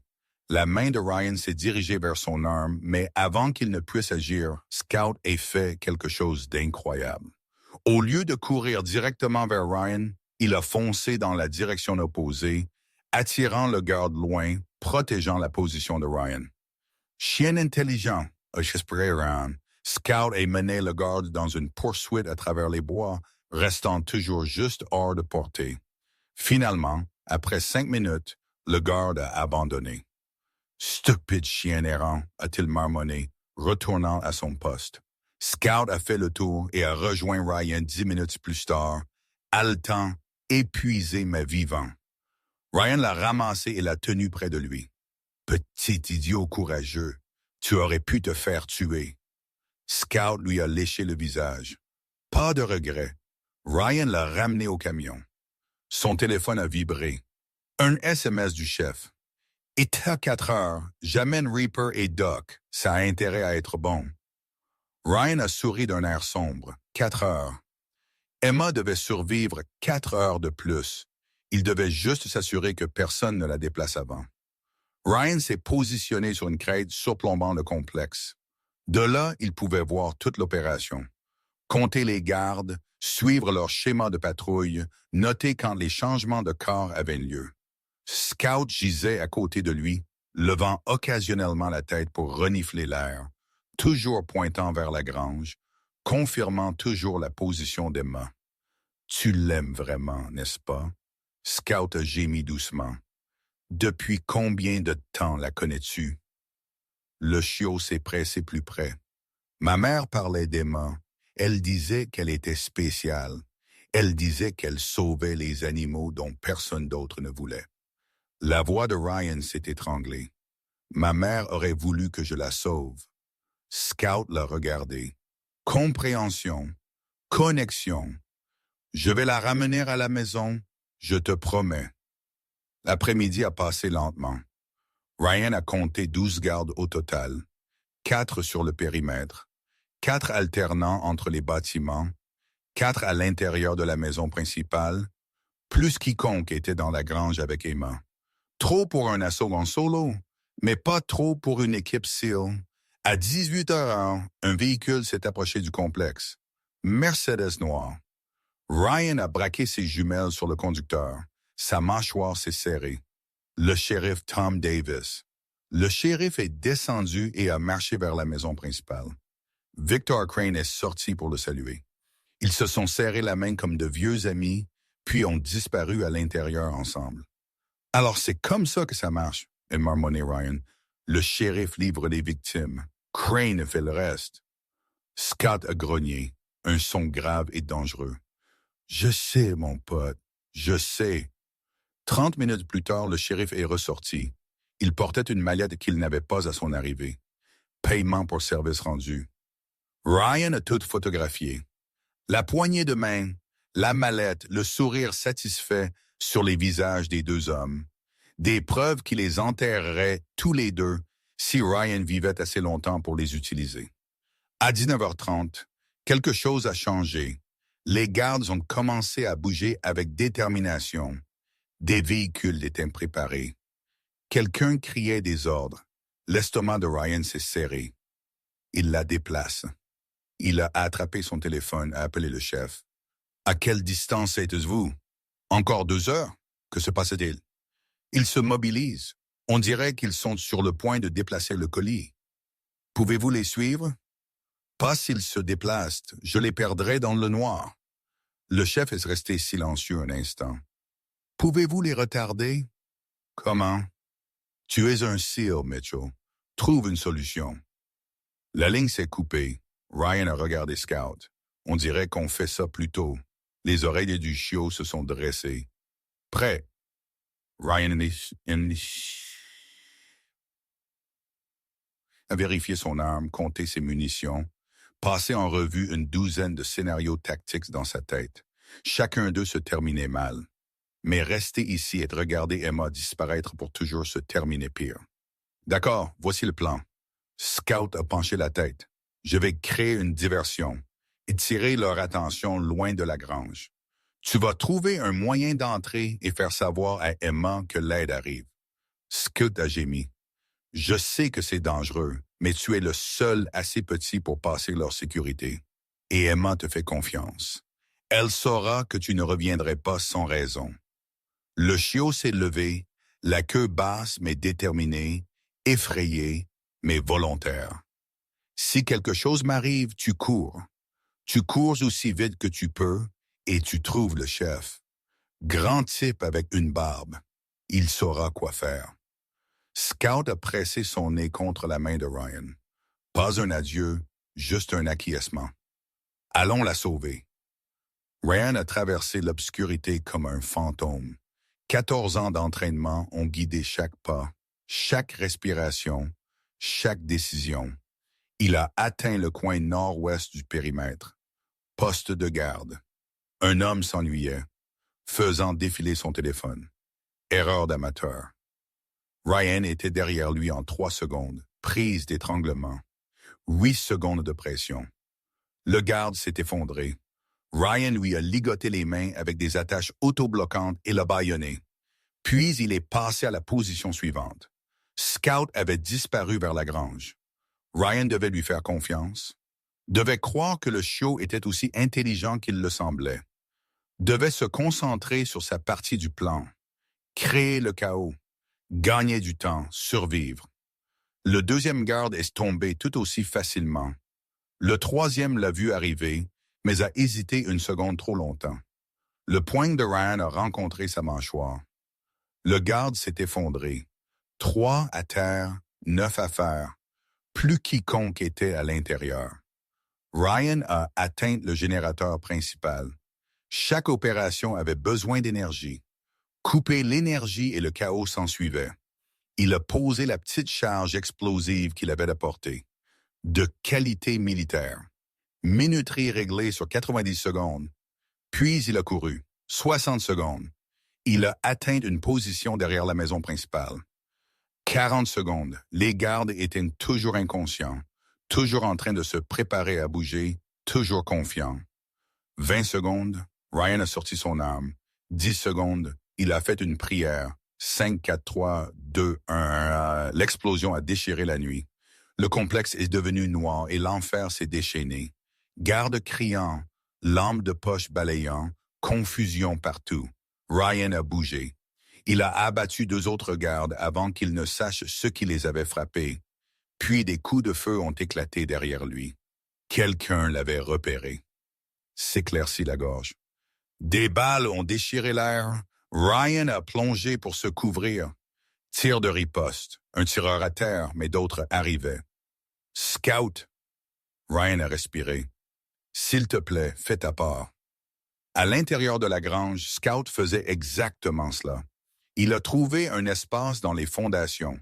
[SPEAKER 1] La main de Ryan s'est dirigée vers son arme, mais avant qu'il ne puisse agir, Scout a fait quelque chose d'incroyable. Au lieu de courir directement vers Ryan, il a foncé dans la direction opposée, attirant le garde loin, protégeant la position de Ryan. Chien intelligent, a espéré Ryan. Scout a mené le garde dans une poursuite à travers les bois, restant toujours juste hors de portée. Finalement, après 5 minutes, le garde a abandonné. « Stupide chien errant », a-t-il marmonné, retournant à son poste. Scout a fait le tour et a rejoint Ryan 10 minutes plus tard, haletant, épuisé mais vivant. Ryan l'a ramassé et l'a tenu près de lui. « Petit idiot courageux, tu aurais pu te faire tuer. » Scout lui a léché le visage. Pas de regret. Ryan l'a ramené au camion. Son téléphone a vibré. Un SMS du chef. « Et à 4 heures, j'amène Reaper et Doc. Ça a intérêt à être bon. » Ryan a souri d'un air sombre. 4 heures. Emma devait survivre 4 heures de plus. Il devait juste s'assurer que personne ne la déplace avant. Ryan s'est positionné sur une crête surplombant le complexe. De là, il pouvait voir toute l'opération. Compter les gardes, suivre leur schéma de patrouille, noter quand les changements de corps avaient lieu. Scout gisait à côté de lui, levant occasionnellement la tête pour renifler l'air, toujours pointant vers la grange, confirmant toujours la position d'Emma. « Tu l'aimes vraiment, n'est-ce pas? » Scout a gémi doucement. « Depuis combien de temps la connais-tu? » Le chiot s'est pressé plus près. Ma mère parlait d'Emma. Elle disait qu'elle était spéciale. Elle disait qu'elle sauvait les animaux dont personne d'autre ne voulait. La voix de Ryan s'est étranglée. Ma mère aurait voulu que je la sauve. Scout l'a regardé. Compréhension. Connexion. Je vais la ramener à la maison, je te promets. L'après-midi a passé lentement. Ryan a compté 12 gardes au total, 4 sur le périmètre, 4 alternants entre les bâtiments, 4 à l'intérieur de la maison principale, plus quiconque était dans la grange avec Emma. Trop pour un assaut en solo, mais pas trop pour une équipe SEAL. À 18h, un véhicule s'est approché du complexe. Mercedes noire. Ryan a braqué ses jumelles sur le conducteur. Sa mâchoire s'est serrée. Le shérif Tom Davis. Le shérif est descendu et a marché vers la maison principale. Victor Crane est sorti pour le saluer. Ils se sont serrés la main comme de vieux amis, puis ont disparu à l'intérieur ensemble. « Alors c'est comme ça que ça marche », a marmonné Ryan. « Le shérif livre les victimes. Crane fait le reste. » Scott a grogné, un son grave et dangereux. « Je sais, mon pote, je sais. » 30 minutes plus tard, le shérif est ressorti. Il portait une mallette qu'il n'avait pas à son arrivée. Paiement pour service rendu. Ryan a tout photographié. La poignée de main, la mallette, le sourire satisfait sur les visages des deux hommes. Des preuves qui les enterreraient tous les deux si Ryan vivait assez longtemps pour les utiliser. À 19h30, quelque chose a changé. Les gardes ont commencé à bouger avec détermination. Des véhicules étaient préparés. Quelqu'un criait des ordres. L'estomac de Ryan s'est serré. Il la déplace. Il a attrapé son téléphone, a appelé le chef. À quelle distance êtes-vous? Encore 2 heures? Que se passe-t-il? Ils se mobilisent. On dirait qu'ils sont sur le point de déplacer le colis. Pouvez-vous les suivre? Pas s'ils se déplacent, je les perdrai dans le noir. Le chef est resté silencieux un instant. Pouvez-vous les retarder? Comment? Tu es un SEAL, Mitchell. Trouve une solution. La ligne s'est coupée. Ryan a regardé Scout. On dirait qu'on fait ça plus tôt. Les oreilles du chiot se sont dressées. Prêt. Ryan a vérifié son arme, compté ses munitions, passé en revue une douzaine de scénarios tactiques dans sa tête. Chacun d'eux se terminait mal. Mais rester ici et regarder Emma disparaître pour toujours se terminer pire. D'accord, voici le plan. Scout a penché la tête. Je vais créer une diversion et tirer leur attention loin de la grange. Tu vas trouver un moyen d'entrer et faire savoir à Emma que l'aide arrive. Scout a gémi. Je sais que c'est dangereux, mais tu es le seul assez petit pour passer leur sécurité. Et Emma te fait confiance. Elle saura que tu ne reviendrais pas sans raison. Le chiot s'est levé, la queue basse mais déterminée, effrayée mais volontaire. Si quelque chose m'arrive, tu cours. Tu cours aussi vite que tu peux et tu trouves le chef. Grand type avec une barbe. Il saura quoi faire. Scout a pressé son nez contre la main de Ryan. Pas un adieu, juste un acquiescement. Allons la sauver. Ryan a traversé l'obscurité comme un fantôme. 14 ans d'entraînement ont guidé chaque pas, chaque respiration, chaque décision. Il a atteint le coin nord-ouest du périmètre. Poste de garde. Un homme s'ennuyait, faisant défiler son téléphone. Erreur d'amateur. Ryan était derrière lui en 3 secondes, prise d'étranglement. 8 secondes de pression. Le garde s'est effondré. Ryan lui a ligoté les mains avec des attaches autobloquantes et l'a bâillonné. Puis il est passé à la position suivante. Scout avait disparu vers la grange. Ryan devait lui faire confiance. Devait croire que le chiot était aussi intelligent qu'il le semblait. Devait se concentrer sur sa partie du plan. Créer le chaos. Gagner du temps, survivre. Le deuxième garde est tombé tout aussi facilement. Le troisième l'a vu arriver, mais a hésité une seconde trop longtemps. Le poing de Ryan a rencontré sa mâchoire. Le garde s'est effondré. 3 à terre, 9 à faire. Plus quiconque était à l'intérieur. Ryan a atteint le générateur principal. Chaque opération avait besoin d'énergie. Couper l'énergie et le chaos s'ensuivait. Il a posé la petite charge explosive qu'il avait apportée. De qualité militaire. Minuterie réglée sur 90 secondes. Puis il a couru. 60 secondes. Il a atteint une position derrière la maison principale. 40 secondes. Les gardes étaient toujours inconscients, toujours en train de se préparer à bouger, toujours confiants. 20 secondes. Ryan a sorti son arme. 10 secondes. Il a fait une prière. 5, 4, 3, 2, 1. L'explosion a déchiré la nuit. Le complexe est devenu noir et l'enfer s'est déchaîné. Gardes criant, lampes de poche balayant, confusion partout. Ryan a bougé. Il a abattu 2 autres gardes avant qu'ils ne sachent ce qui les avait frappés. Puis des coups de feu ont éclaté derrière lui. Quelqu'un l'avait repéré. S'éclaircit la gorge. Des balles ont déchiré l'air. Ryan a plongé pour se couvrir. Tir de riposte. Un tireur à terre, mais d'autres arrivaient. Scout. Ryan a respiré. S'il te plaît, fais ta part. À l'intérieur de la grange, Scout faisait exactement cela. Il a trouvé un espace dans les fondations.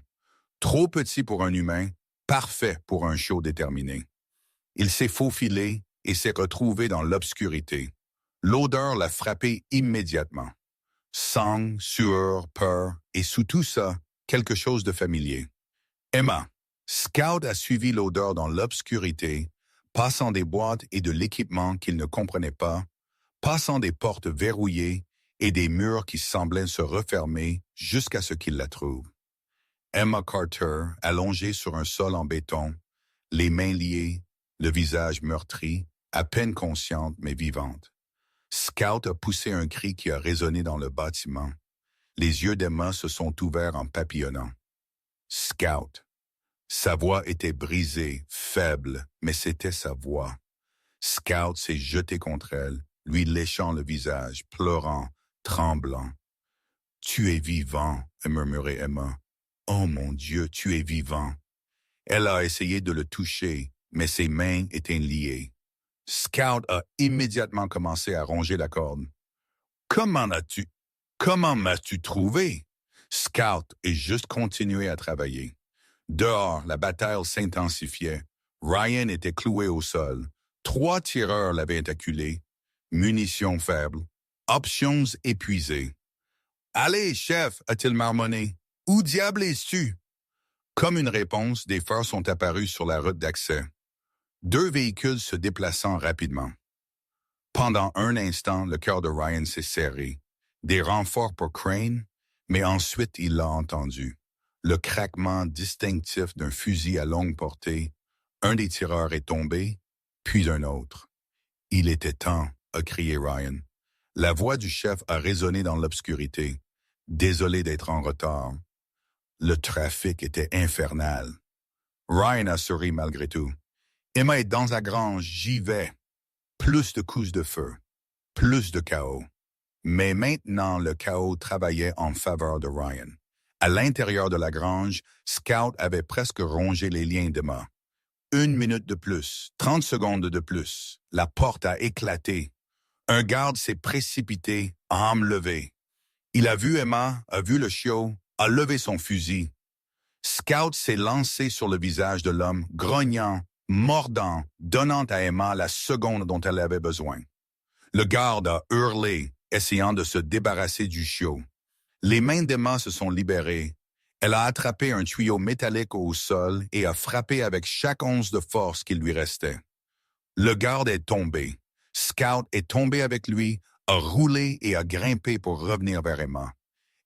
[SPEAKER 1] Trop petit pour un humain, parfait pour un chiot déterminé. Il s'est faufilé et s'est retrouvé dans l'obscurité. L'odeur l'a frappé immédiatement. Sang, sueur, peur, et sous tout ça, quelque chose de familier. Emma. Scout a suivi l'odeur dans l'obscurité, passant des boîtes et de l'équipement qu'il ne comprenait pas, passant des portes verrouillées et des murs qui semblaient se refermer jusqu'à ce qu'il la trouve. Emma Carter, allongée sur un sol en béton, les mains liées, le visage meurtri, à peine consciente mais vivante. Scout a poussé un cri qui a résonné dans le bâtiment. Les yeux d'Emma se sont ouverts en papillonnant. Scout. Sa voix était brisée, faible, mais c'était sa voix. Scout s'est jeté contre elle, lui léchant le visage, pleurant, tremblant. « Tu es vivant, » a murmuré Emma. « Oh mon Dieu, tu es vivant. » Elle a essayé de le toucher, mais ses mains étaient liées. Scout a immédiatement commencé à ronger la corde. « Comment m'as-tu trouvé? » Scout a juste continué à travailler. Dehors, la bataille s'intensifiait. Ryan était cloué au sol. 3 tireurs l'avaient acculé. Munitions faibles. Options épuisées. « Allez, chef, a-t-il marmonné. Où diable es-tu? » Comme une réponse, des phares sont apparus sur la route d'accès. 2 véhicules se déplaçant rapidement. Pendant un instant, le cœur de Ryan s'est serré. Des renforts pour Crane, mais ensuite il l'a entendu. Le craquement distinctif d'un fusil à longue portée. Un des tireurs est tombé, puis un autre. « Il était temps », a crié Ryan. La voix du chef a résonné dans l'obscurité. Désolé d'être en retard. Le trafic était infernal. Ryan a souri malgré tout. Emma est dans la grange, j'y vais. Plus de coups de feu. Plus de chaos. Mais maintenant, le chaos travaillait en faveur de Ryan. À l'intérieur de la grange, Scout avait presque rongé les liens d'Emma. 1 minute de plus, 30 secondes de plus. La porte a éclaté. Un garde s'est précipité, arme levée. Il a vu Emma, a vu le chiot, a levé son fusil. Scout s'est lancé sur le visage de l'homme, grognant, mordant, donnant à Emma la seconde dont elle avait besoin. Le garde a hurlé, essayant de se débarrasser du chiot. Les mains d'Emma se sont libérées. Elle a attrapé un tuyau métallique au sol et a frappé avec chaque once de force qu'il lui restait. Le garde est tombé. Scout est tombé avec lui, a roulé et a grimpé pour revenir vers Emma.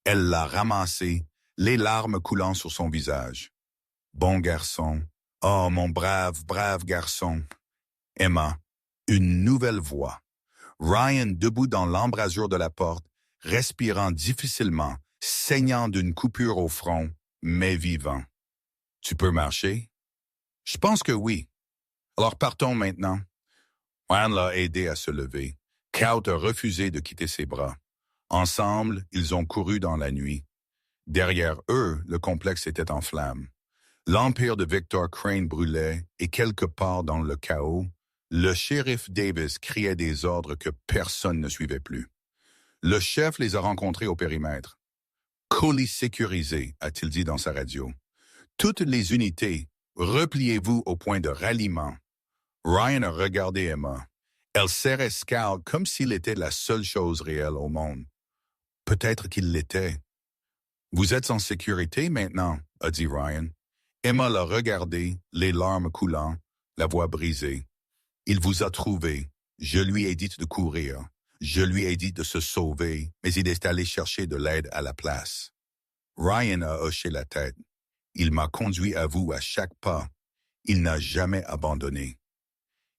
[SPEAKER 1] Elle l'a ramassé, les larmes coulant sur son visage. « Bon garçon. Oh, mon brave, brave garçon. » Emma, une nouvelle voix. Ryan debout dans l'embrasure de la porte, respirant difficilement, saignant d'une coupure au front, mais vivant. « Tu peux marcher? »« Je pense que oui. Alors partons maintenant. » Ryan l'a aidé à se lever. Scout a refusé de quitter ses bras. Ensemble, ils ont couru dans la nuit. Derrière eux, le complexe était en flammes. L'empire de Victor Crane brûlait et quelque part dans le chaos, le shérif Davis criait des ordres que personne ne suivait plus. Le chef les a rencontrés au périmètre. « Colis sécurisé », a-t-il dit dans sa radio. « Toutes les unités, repliez-vous au point de ralliement. » Ryan a regardé Emma. Elle serrait Scout comme s'il était la seule chose réelle au monde. Peut-être qu'il l'était. « Vous êtes en sécurité maintenant », a dit Ryan. Emma l'a regardé, les larmes coulant, la voix brisée. « Il vous a trouvé. Je lui ai dit de courir. Je lui ai dit de se sauver, mais il est allé chercher de l'aide à la place. » Ryan a hoché la tête. « Il m'a conduit à vous à chaque pas. Il n'a jamais abandonné. »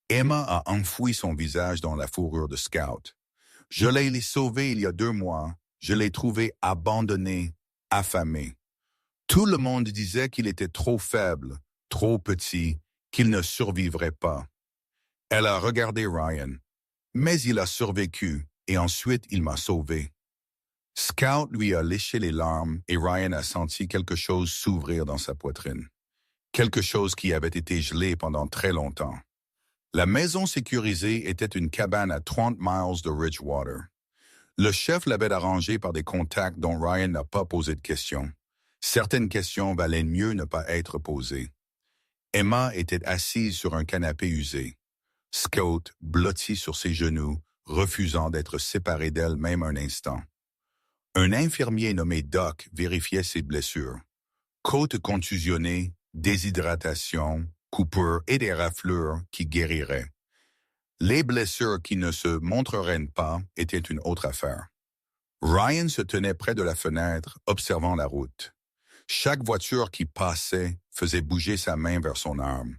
[SPEAKER 1] Emma a enfoui son visage dans la fourrure de Scout. « Je l'ai sauvé il y a 2 mois. Je l'ai trouvé abandonné, affamé. Tout le monde disait qu'il était trop faible, trop petit, qu'il ne survivrait pas. » Elle a regardé Ryan. « Mais il a survécu, et ensuite il m'a sauvé. » Scout lui a léché les larmes et Ryan a senti quelque chose s'ouvrir dans sa poitrine. Quelque chose qui avait été gelé pendant très longtemps. La maison sécurisée était une cabane à 30 miles de Ridgewater. Le chef l'avait arrangée par des contacts dont Ryan n'a pas posé de questions. Certaines questions valaient mieux ne pas être posées. Emma était assise sur un canapé usé. Scout, blotti sur ses genoux, refusant d'être séparé d'elle même un instant. Un infirmier nommé Doc vérifiait ses blessures. Côte contusionnée, déshydratation, coupures et des raflures qui guériraient. Les blessures qui ne se montreraient pas étaient une autre affaire. Ryan se tenait près de la fenêtre, observant la route. Chaque voiture qui passait faisait bouger sa main vers son arme.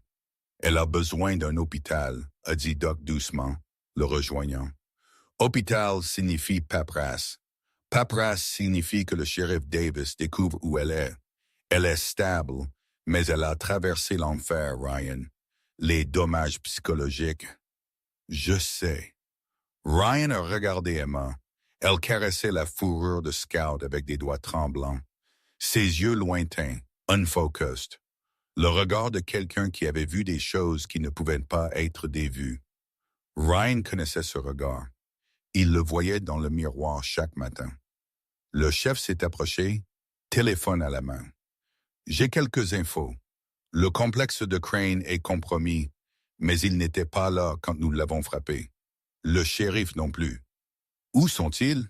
[SPEAKER 1] Elle a besoin d'un hôpital, a dit Doc doucement, le rejoignant. Hôpital signifie paperasse. Paperasse signifie que le shérif Davis découvre où elle est. Elle est stable, mais elle a traversé l'enfer, Ryan. Les dommages psychologiques. Je sais. Ryan a regardé Emma. Elle caressait la fourrure de Scout avec des doigts tremblants. Ses yeux lointains, unfocused. Le regard de quelqu'un qui avait vu des choses qui ne pouvaient pas être dévues. Ryan connaissait ce regard. Il le voyait dans le miroir chaque matin. Le chef s'est approché, téléphone à la main. J'ai quelques infos. Le complexe de Crane est compromis, mais il n'était pas là quand nous l'avons frappé. Le shérif non plus. Où sont-ils?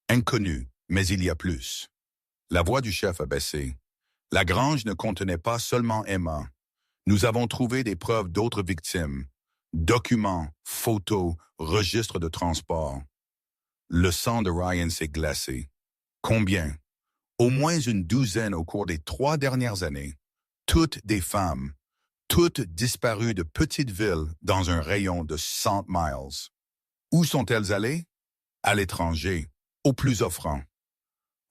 [SPEAKER 1] Inconnus, mais il y a plus. La voix du chef a baissé. La grange ne contenait pas seulement Emma. Nous avons trouvé des preuves d'autres victimes. Documents, photos, registres de transport. Le sang de Ryan s'est glacé. Combien? Au moins une douzaine au cours des 3 dernières années. Toutes des femmes. Toutes disparues de petites villes dans un rayon de 100 miles. Où sont-elles allées? À l'étranger, au plus offrant.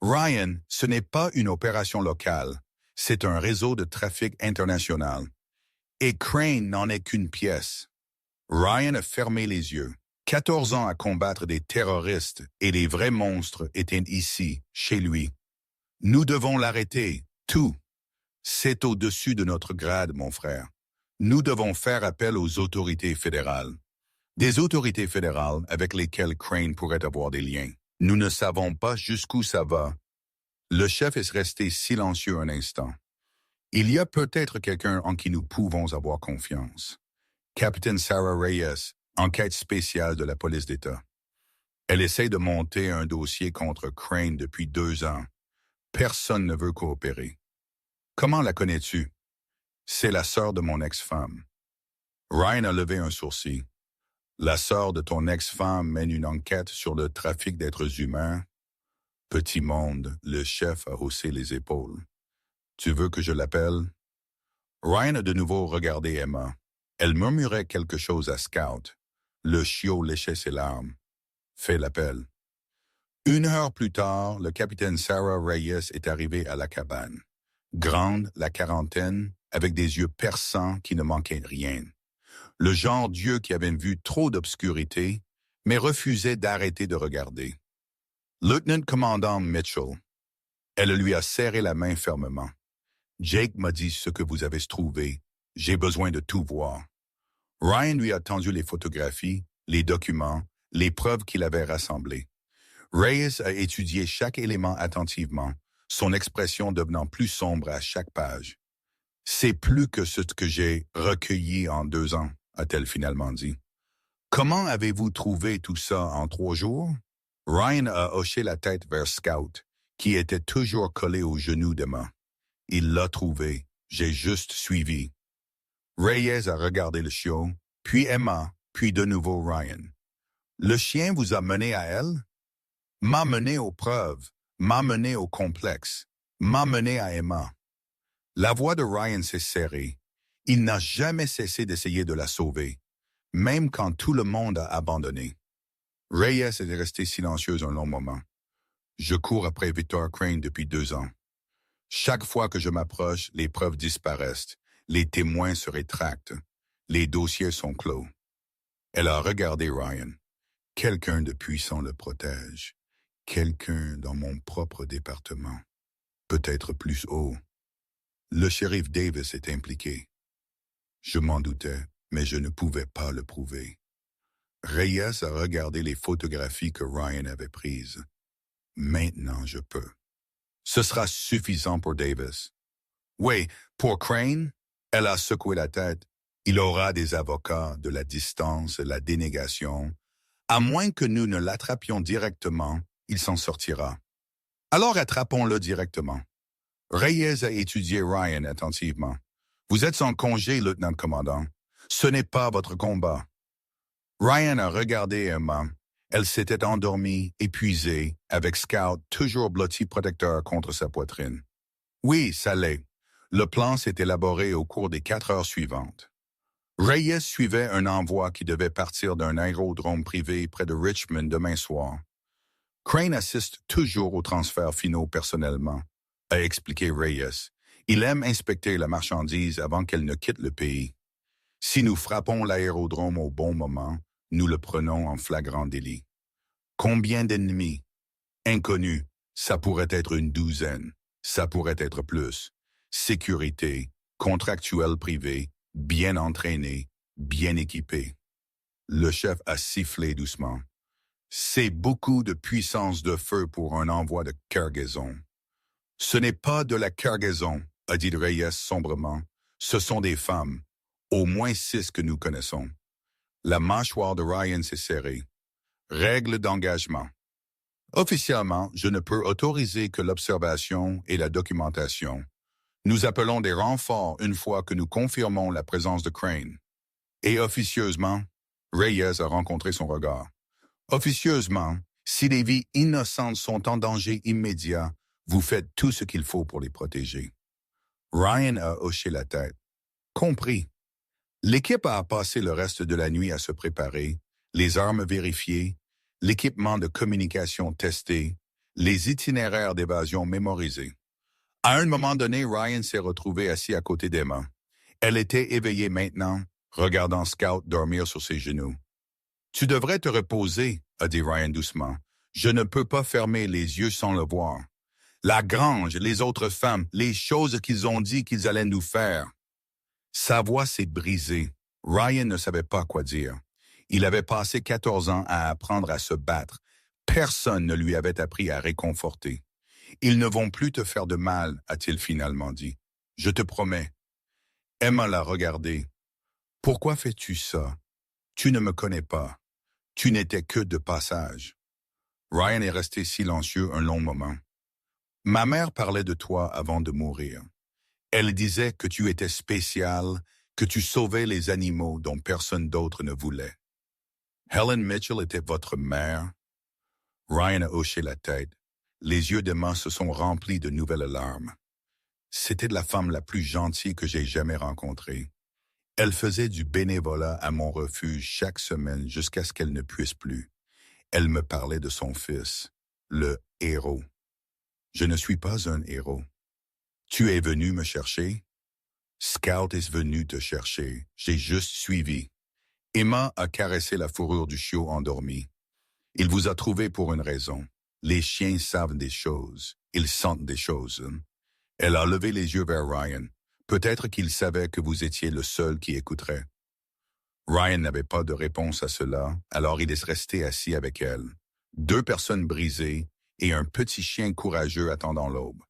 [SPEAKER 1] Ryan, ce n'est pas une opération locale, c'est un réseau de trafic international. Et Crane n'en est qu'une pièce. Ryan a fermé les yeux. 14 ans à combattre des terroristes et les vrais monstres étaient ici, chez lui. Nous devons l'arrêter, tout. C'est au-dessus de notre grade, mon frère. Nous devons faire appel aux autorités fédérales. Des autorités fédérales avec lesquelles Crane pourrait avoir des liens. Nous ne savons pas jusqu'où ça va. Le chef est resté silencieux un instant. Il y a peut-être quelqu'un en qui nous pouvons avoir confiance. Capitaine Sarah Reyes, enquête spéciale de la police d'État. Elle essaie de monter un dossier contre Crane depuis 2 ans. Personne ne veut coopérer. Comment la connais-tu? C'est la sœur de mon ex-femme. Ryan a levé un sourcil. La sœur de ton ex-femme mène une enquête sur le trafic d'êtres humains. Petit monde, le chef a haussé les épaules. Tu veux que je l'appelle? Ryan a de nouveau regardé Emma. Elle murmurait quelque chose à Scout. Le chiot léchait ses larmes. Fais l'appel. 1 heure plus tard, le capitaine Sarah Reyes est arrivé à la cabane. Grande, la quarantaine, avec des yeux perçants qui ne manquaient rien. Le genre Dieu qui avait vu trop d'obscurité, mais refusait d'arrêter de regarder. Lieutenant-commandant Mitchell. Elle lui a serré la main fermement. Jake m'a dit ce que vous avez trouvé. J'ai besoin de tout voir. Ryan lui a tendu les photographies, les documents, les preuves qu'il avait rassemblées. Reyes a étudié chaque élément attentivement, son expression devenant plus sombre à chaque page. C'est plus que ce que j'ai recueilli en 2 ans, a-t-elle finalement dit. Comment avez-vous trouvé tout ça en 3 jours? Ryan a hoché la tête vers Scout, qui était toujours collé au genou d'Emma. Il l'a trouvé, j'ai juste suivi. Reyes a regardé le chiot, puis Emma, puis de nouveau Ryan. Le chien vous a mené à elle? M'a mené aux preuves, m'a mené au complexe, m'a mené à Emma. La voix de Ryan s'est serrée. Il n'a jamais cessé d'essayer de la sauver, même quand tout le monde a abandonné. Reyes est resté silencieuse un long moment. Je cours après Victor Crane depuis 2 ans. Chaque fois que je m'approche, les preuves disparaissent, les témoins se rétractent, les dossiers sont clos. Elle a regardé Ryan. Quelqu'un de puissant le protège. Quelqu'un dans mon propre département. Peut-être plus haut. Le shérif Davis est impliqué. Je m'en doutais, mais je ne pouvais pas le prouver. Reyes a regardé les photographies que Ryan avait prises. Maintenant, je peux. Ce sera suffisant pour Davis. Oui, pour Crane, elle a secoué la tête. Il aura des avocats, de la distance, la dénégation. À moins que nous ne l'attrapions directement, il s'en sortira. Alors attrapons-le directement. Reyes a étudié Ryan attentivement. Vous êtes en congé, lieutenant-commandant. Ce n'est pas votre combat. Ryan a regardé Emma. Elle s'était endormie, épuisée, avec Scout toujours blotti protecteur contre sa poitrine. Oui, ça l'est. Le plan s'est élaboré au cours des 4 heures suivantes. Reyes suivait un envoi qui devait partir d'un aérodrome privé près de Richmond demain soir. Crane assiste toujours aux transferts finaux personnellement, a expliqué Reyes. Il aime inspecter la marchandise avant qu'elle ne quitte le pays. Si nous frappons l'aérodrome au bon moment, nous le prenons en flagrant délit. Combien d'ennemis? Inconnus. Ça pourrait être une douzaine. Ça pourrait être plus. Sécurité, contractuel privé, bien entraîné, bien équipé. Le chef a sifflé doucement. C'est beaucoup de puissance de feu pour un envoi de cargaison. Ce n'est pas de la cargaison, a dit Reyes sombrement. Ce sont des femmes. Au moins 6 que nous connaissons. La mâchoire de Ryan s'est serrée. Règle d'engagement. Officiellement, je ne peux autoriser que l'observation et la documentation. Nous appelons des renforts une fois que nous confirmons la présence de Crane. Et officieusement, Reyes a rencontré son regard. Officieusement, si des vies innocentes sont en danger immédiat, vous faites tout ce qu'il faut pour les protéger. Ryan a hoché la tête. Compris. L'équipe a passé le reste de la nuit à se préparer, les armes vérifiées, l'équipement de communication testé, les itinéraires d'évasion mémorisés. À un moment donné, Ryan s'est retrouvé assis à côté d'Emma. Elle était éveillée maintenant, regardant Scout dormir sur ses genoux. « Tu devrais te reposer, » a dit Ryan doucement. « Je ne peux pas fermer les yeux sans le voir. La grange, les autres femmes, les choses qu'ils ont dit qu'ils allaient nous faire. » Sa voix s'est brisée. Ryan ne savait pas quoi dire. Il avait passé 14 ans à apprendre à se battre. Personne ne lui avait appris à réconforter. « Ils ne vont plus te faire de mal, » a-t-il finalement dit. « Je te promets. » Emma l'a regardé. « Pourquoi fais-tu ça? Tu ne me connais pas. Tu n'étais que de passage. » Ryan est resté silencieux un long moment. « Ma mère parlait de toi avant de mourir. Elle disait que tu étais spécial, que tu sauvais les animaux dont personne d'autre ne voulait. Helen Mitchell était votre mère? » Ryan a hoché la tête. Les yeux d'Emma se sont remplis de nouvelles larmes. C'était la femme la plus gentille que j'ai jamais rencontrée. Elle faisait du bénévolat à mon refuge chaque semaine jusqu'à ce qu'elle ne puisse plus. Elle me parlait de son fils, le héros. Je ne suis pas un héros. Tu es venu me chercher? Scout est venu te chercher. J'ai juste suivi. Emma a caressé la fourrure du chiot endormi. Il vous a trouvé pour une raison. Les chiens savent des choses. Ils sentent des choses. Elle a levé les yeux vers Ryan. Peut-être qu'il savait que vous étiez le seul qui écouterait. Ryan n'avait pas de réponse à cela, alors il est resté assis avec elle. 2 personnes brisées et un petit chien courageux attendant l'aube.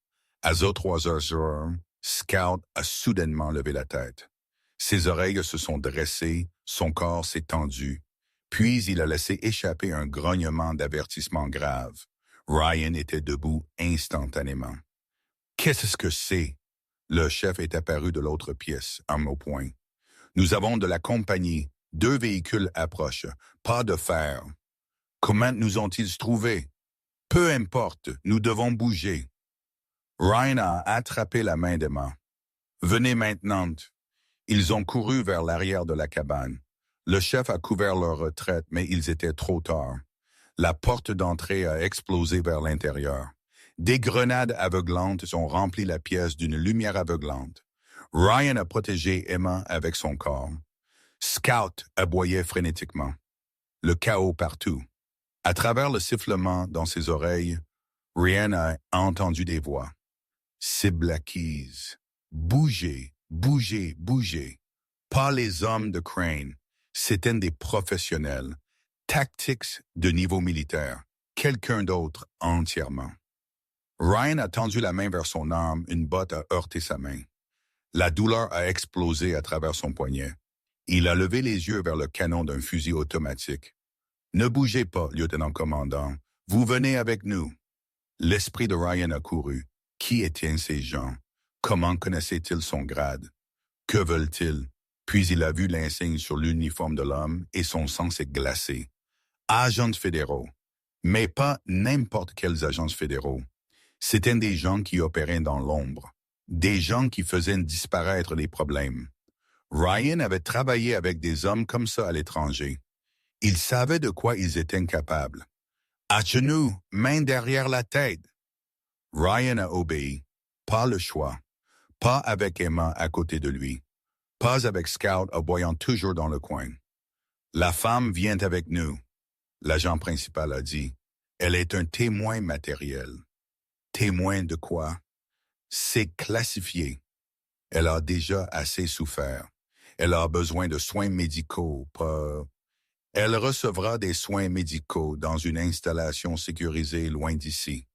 [SPEAKER 1] À 3h, Scout a soudainement levé la tête. Ses oreilles se sont dressées, son corps s'est tendu, puis il a laissé échapper un grognement d'avertissement grave. Ryan était debout instantanément. « Qu'est-ce que c'est? » Le chef est apparu de l'autre pièce, arme au poing. « Nous avons de la compagnie. 2 véhicules approchent. Pas de fer. »« Comment nous ont-ils trouvés? »« Peu importe, nous devons bouger. » Ryan a attrapé la main d'Emma. « Venez maintenant. » Ils ont couru vers l'arrière de la cabane. Le chef a couvert leur retraite, mais ils étaient trop tard. La porte d'entrée a explosé vers l'intérieur. Des grenades aveuglantes ont rempli la pièce d'une lumière aveuglante. Ryan a protégé Emma avec son corps. Scout aboyait frénétiquement. Le chaos partout. À travers le sifflement dans ses oreilles, Ryan a entendu des voix. Cible acquise. Bougez, bougez, bougez. Pas les hommes de Crane. C'étaient des professionnels. Tactics de niveau militaire. Quelqu'un d'autre entièrement. Ryan a tendu la main vers son arme, une botte a heurté sa main. La douleur a explosé à travers son poignet. Il a levé les yeux vers le canon d'un fusil automatique. « Ne bougez pas, lieutenant-commandant. Vous venez avec nous. » L'esprit de Ryan a couru. Qui étaient ces gens? Comment connaissait-il son grade? Que veulent-ils? Puis il a vu l'insigne sur l'uniforme de l'homme et son sang s'est glacé. Agents fédéraux. Mais pas n'importe quels agents fédéraux. C'étaient des gens qui opéraient dans l'ombre. Des gens qui faisaient disparaître les problèmes. Ryan avait travaillé avec des hommes comme ça à l'étranger. Il savait de quoi ils étaient capables. À genoux, main derrière la tête. Ryan a obéi. Pas le choix. Pas avec Emma à côté de lui. Pas avec Scout aboyant toujours dans le coin. La femme vient avec nous. L'agent principal a dit. Elle est un témoin matériel. Témoin de quoi? C'est classifié. Elle a déjà assez souffert. Elle a besoin de soins médicaux, pas... Elle recevra des soins médicaux dans une installation sécurisée loin d'ici.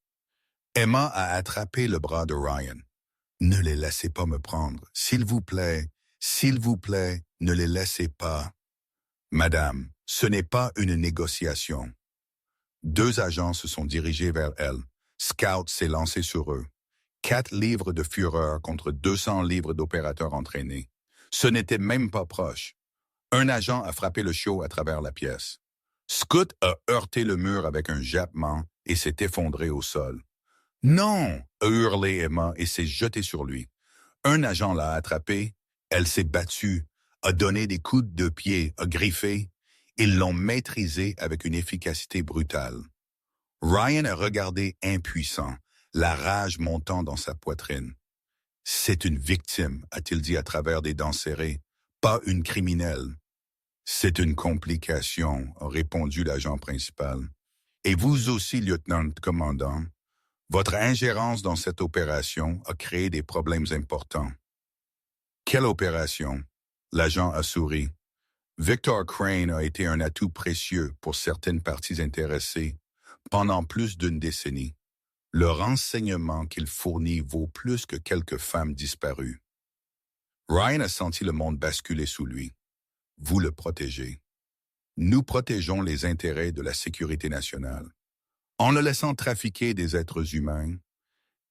[SPEAKER 1] Emma a attrapé le bras de Ryan. Ne les laissez pas me prendre. S'il vous plaît, ne les laissez pas. Madame, ce n'est pas une négociation. 2 agents se sont dirigés vers elle. Scout s'est lancé sur eux. 4 livres de fureur contre 200 livres d'opérateurs entraînés. Ce n'était même pas proche. Un agent a frappé le chiot à travers la pièce. Scout a heurté le mur avec un jappement et s'est effondré au sol. « Non !» a hurlé Emma et s'est jetée sur lui. Un agent l'a attrapée, elle s'est battue, a donné des coups de pied, a griffé. Ils l'ont maîtrisée avec une efficacité brutale. Ryan a regardé impuissant, la rage montant dans sa poitrine. « C'est une victime, a-t-il dit à travers des dents serrées, pas une criminelle. »« C'est une complication, a répondu l'agent principal. Et vous aussi, lieutenant-commandant, votre ingérence dans cette opération a créé des problèmes importants. » « Quelle opération? » L'agent a souri. Victor Crane a été un atout précieux pour certaines parties intéressées pendant plus d'une décennie. Le renseignement qu'il fournit vaut plus que quelques femmes disparues. Ryan a senti le monde basculer sous lui. Vous le protégez. Nous protégeons les intérêts de la sécurité nationale. En le laissant trafiquer des êtres humains,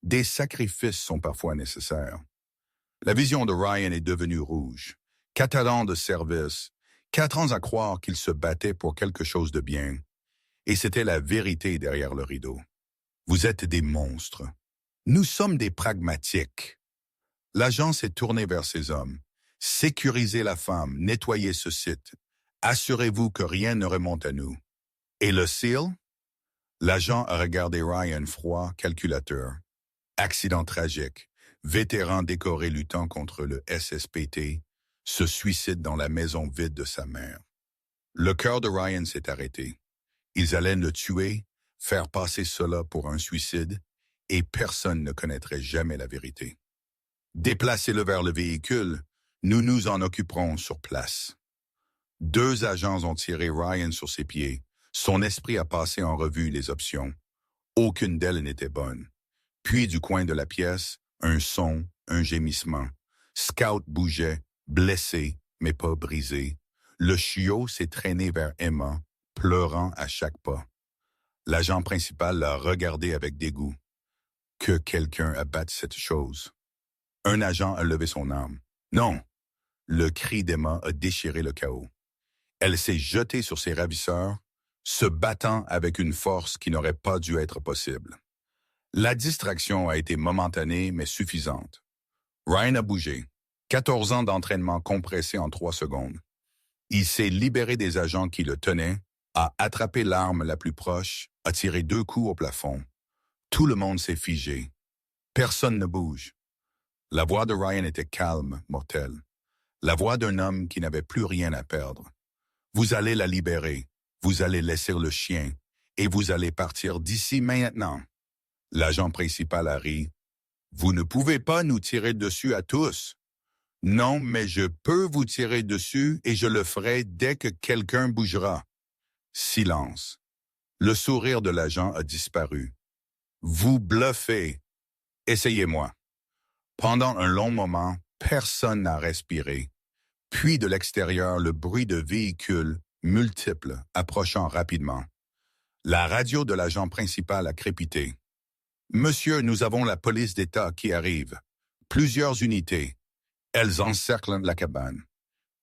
[SPEAKER 1] des sacrifices sont parfois nécessaires. La vision de Ryan est devenue rouge. 4 ans de service, 4 ans à croire qu'il se battait pour quelque chose de bien. Et c'était la vérité derrière le rideau. Vous êtes des monstres. Nous sommes des pragmatiques. L'agent s'est tourné vers ses hommes. Sécurisez la femme, nettoyez ce site. Assurez-vous que rien ne remonte à nous. Et le SEAL? L'agent a regardé Ryan froid, calculateur. Accident tragique. Vétéran décoré luttant contre le SSPT, se suicide dans la maison vide de sa mère. Le cœur de Ryan s'est arrêté. Ils allaient le tuer, faire passer cela pour un suicide, et personne ne connaîtrait jamais la vérité. Déplacez-le vers le véhicule, nous nous en occuperons sur place. 2 agents ont tiré Ryan sur ses pieds. Son esprit a passé en revue les options. Aucune d'elles n'était bonne. Puis du coin de la pièce, un son, un gémissement. Scout bougeait, blessé, mais pas brisé. Le chiot s'est traîné vers Emma, pleurant à chaque pas. L'agent principal l'a regardé avec dégoût. Que quelqu'un abatte cette chose. Un agent a levé son arme. Non! Le cri d'Emma a déchiré le chaos. Elle s'est jetée sur ses ravisseurs, se battant avec une force qui n'aurait pas dû être possible. La distraction a été momentanée mais suffisante. Ryan a bougé. 14 ans d'entraînement compressé en 3 secondes. Il s'est libéré des agents qui le tenaient, a attrapé l'arme la plus proche, a tiré 2 coups au plafond. Tout le monde s'est figé. Personne ne bouge. La voix de Ryan était calme, mortelle. La voix d'un homme qui n'avait plus rien à perdre. Vous allez la libérer. Vous allez laisser le chien. Et vous allez partir d'ici maintenant. L'agent principal a ri. Vous ne pouvez pas nous tirer dessus à tous. Non, mais je peux vous tirer dessus et je le ferai dès que quelqu'un bougera. Silence. Le sourire de l'agent a disparu. Vous bluffez. Essayez-moi. Pendant un long moment, personne n'a respiré. Puis de l'extérieur, le bruit de véhicules multiples approchant rapidement. La radio de l'agent principal a crépité. « Monsieur, nous avons la police d'État qui arrive. Plusieurs unités. Elles encerclent la cabane.